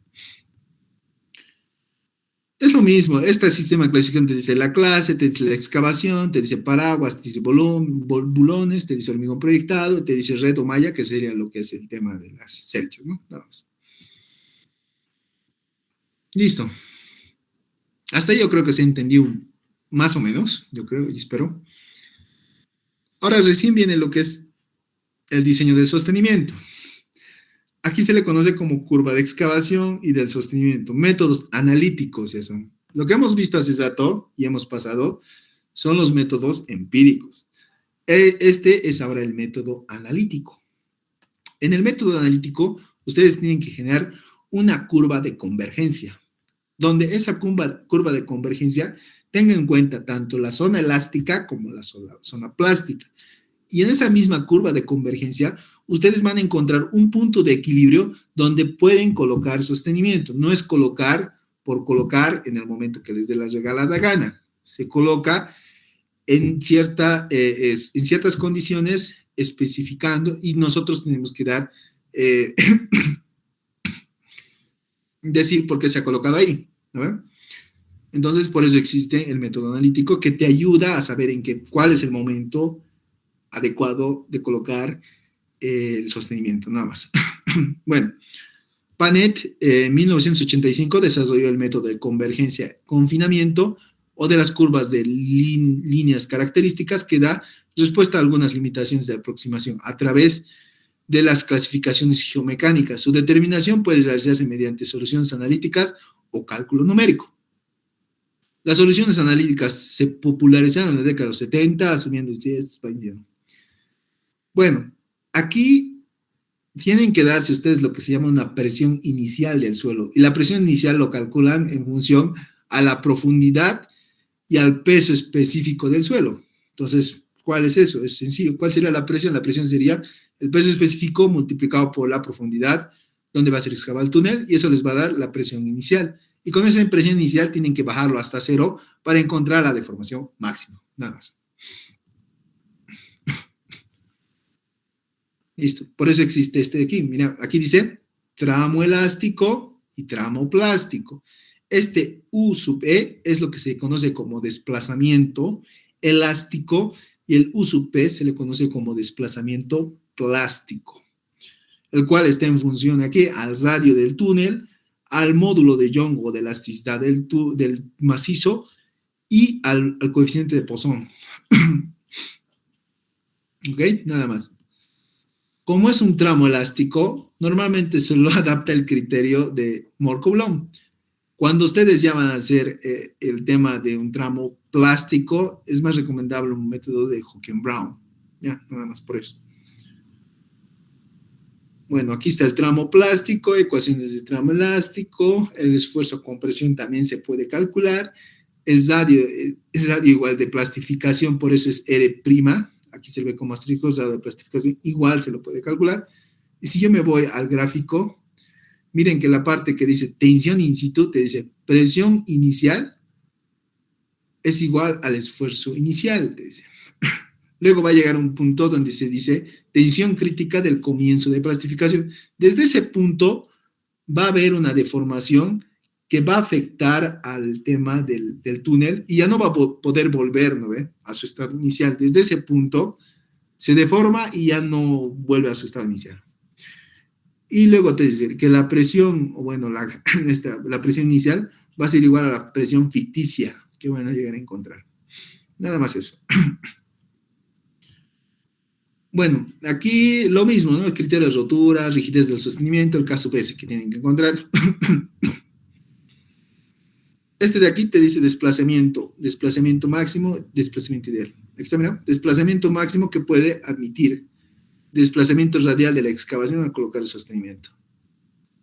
Es lo mismo, este sistema de clasificación te dice la clase, te dice la excavación, te dice paraguas, te dice bulones, te dice hormigón proyectado, te dice red o malla, que sería lo que es el tema de las cerchas, ¿no? Nada más. Listo. Hasta ahí yo creo que se entendió más o menos, yo creo y espero. Ahora recién viene lo que es el diseño del sostenimiento. Aquí se le conoce como curva de excavación y del sostenimiento, métodos analíticos ya son. Lo que hemos visto hace rato y hemos pasado son los métodos empíricos. Este es ahora el método analítico. En el método analítico, ustedes tienen que generar una curva de convergencia, donde esa curva de convergencia tenga en cuenta tanto la zona elástica como la zona plástica. Y en esa misma curva de convergencia, ustedes van a encontrar un punto de equilibrio donde pueden colocar sostenimiento. No es colocar por colocar en el momento que les dé la regalada gana. Se coloca en ciertas condiciones especificando y nosotros tenemos que dar, decir por qué se ha colocado ahí, ¿no? Entonces, por eso existe el método analítico que te ayuda a saber cuál es el momento adecuado de colocar el sostenimiento, nada más. Bueno, Panet en 1985 desarrolló el método de convergencia-confinamiento o de las curvas de líneas características que da respuesta a algunas limitaciones de aproximación a través de las clasificaciones geomecánicas. Su determinación puede realizarse mediante soluciones analíticas o cálculo numérico. Las soluciones analíticas se popularizaron en la década de los 70, asumiendo bueno, aquí tienen que darse ustedes lo que se llama una presión inicial del suelo. Y la presión inicial lo calculan en función a la profundidad y al peso específico del suelo. Entonces, ¿cuál es eso? Es sencillo. ¿Cuál sería la presión? La presión sería el peso específico multiplicado por la profundidad donde va a ser excavado el túnel y eso les va a dar la presión inicial. Y con esa presión inicial tienen que bajarlo hasta cero para encontrar la deformación máxima. Nada más. Listo. Por eso existe este de aquí. Mira, aquí dice tramo elástico y tramo plástico. Este U sub E es lo que se conoce como desplazamiento elástico y el U sub P se le conoce como desplazamiento plástico, el cual está en función aquí al radio del túnel, al módulo de Young o de elasticidad del macizo y al coeficiente de Poisson. ¿Ok? Nada más. Como es un tramo elástico, normalmente se lo adapta el criterio de Moore-Coulomb. Cuando ustedes ya van a hacer el tema de un tramo plástico, es más recomendable un método de Hooken-Brown. Ya, nada más por eso. Bueno, aquí está el tramo plástico, ecuaciones de tramo elástico, el esfuerzo con presión también se puede calcular, es radio igual de plastificación, por eso es R', aquí se ve como asterisco, radio de plastificación, igual se lo puede calcular. Y si yo me voy al gráfico, miren que la parte que dice tensión in situ, te dice presión inicial es igual al esfuerzo inicial, te dice. Luego va a llegar un punto donde se dice tensión crítica del comienzo de plastificación. Desde ese punto va a haber una deformación que va a afectar al tema del túnel y ya no va a poder volver, ¿no ve?, a su estado inicial. Desde ese punto se deforma y ya no vuelve a su estado inicial. Y luego te dice que la presión, o bueno, la presión inicial va a ser igual a la presión ficticia que van a llegar a encontrar. Nada más eso. Bueno, aquí lo mismo, ¿no? El criterio de rotura, rigidez del sostenimiento, el caso PS que tienen que encontrar. Este de aquí te dice desplazamiento máximo, desplazamiento ideal. Está, mira, desplazamiento máximo que puede admitir desplazamiento radial de la excavación al colocar el sostenimiento.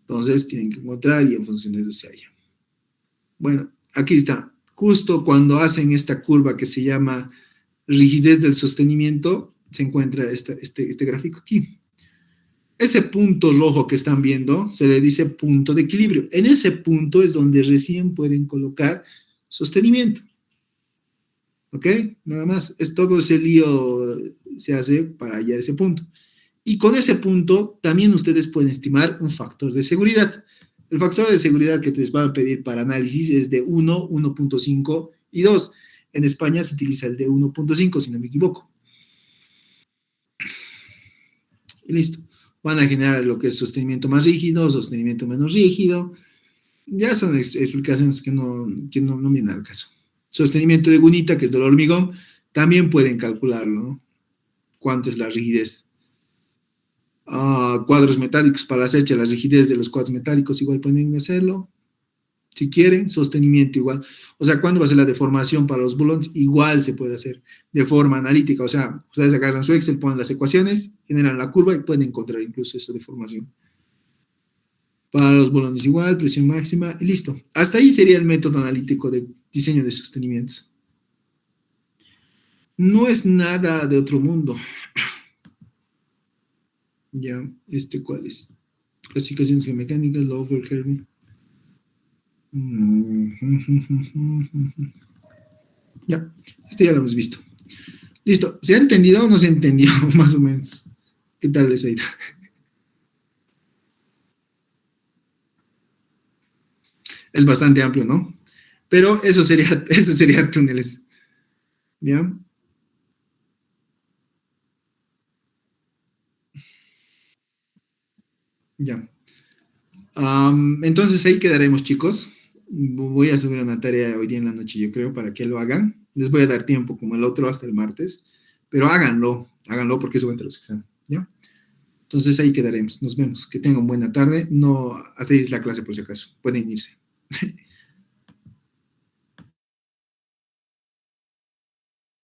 Entonces tienen que encontrar y en función de eso se halla. Bueno, aquí está. Justo cuando hacen esta curva que se llama rigidez del sostenimiento, se encuentra este gráfico aquí. Ese punto rojo que están viendo se le dice punto de equilibrio. En ese punto es donde recién pueden colocar sostenimiento. ¿Ok? Nada más. Todo ese lío se hace para hallar ese punto. Y con ese punto también ustedes pueden estimar un factor de seguridad. El factor de seguridad que les van a pedir para análisis es de 1, 1.5 y 2. En España se utiliza el de 1.5, si no me equivoco. Y listo. Van a generar lo que es sostenimiento más rígido, sostenimiento menos rígido. Ya son explicaciones que no vienen al caso. Sostenimiento de gunita, que es del hormigón, también pueden calcularlo, ¿no? ¿Cuánto es la rigidez? Cuadros metálicos para hacer la rigidez de los cuadros metálicos, igual pueden hacerlo. Si quieren, sostenimiento igual. O sea, ¿cuándo va a ser la deformación para los bolones? Igual se puede hacer de forma analítica. O sea, ustedes agarran su Excel, ponen las ecuaciones, generan la curva y pueden encontrar incluso esa deformación. Para los bolones igual, presión máxima y listo. Hasta ahí sería el método analítico de diseño de sostenimientos. No es nada de otro mundo. Ya, ¿cuál es? Clasificaciones geomecánicas, Lover, Hermit. Ya, esto ya lo hemos visto. Listo, ¿se ha entendido o no se ha entendido más o menos? ¿Qué tal les ha ido? Es bastante amplio, ¿no? Pero eso sería túneles. ¿Ya? Ya. Entonces ahí quedaremos, chicos. Voy a subir una tarea hoy día en la noche, yo creo, para que lo hagan. Les voy a dar tiempo como el otro hasta el martes, pero háganlo porque eso va entre los exámenes, ¿ya? Entonces ahí quedaremos, nos vemos. Que tengan buena tarde. No, hasta ahí es la clase por si acaso. Pueden irse.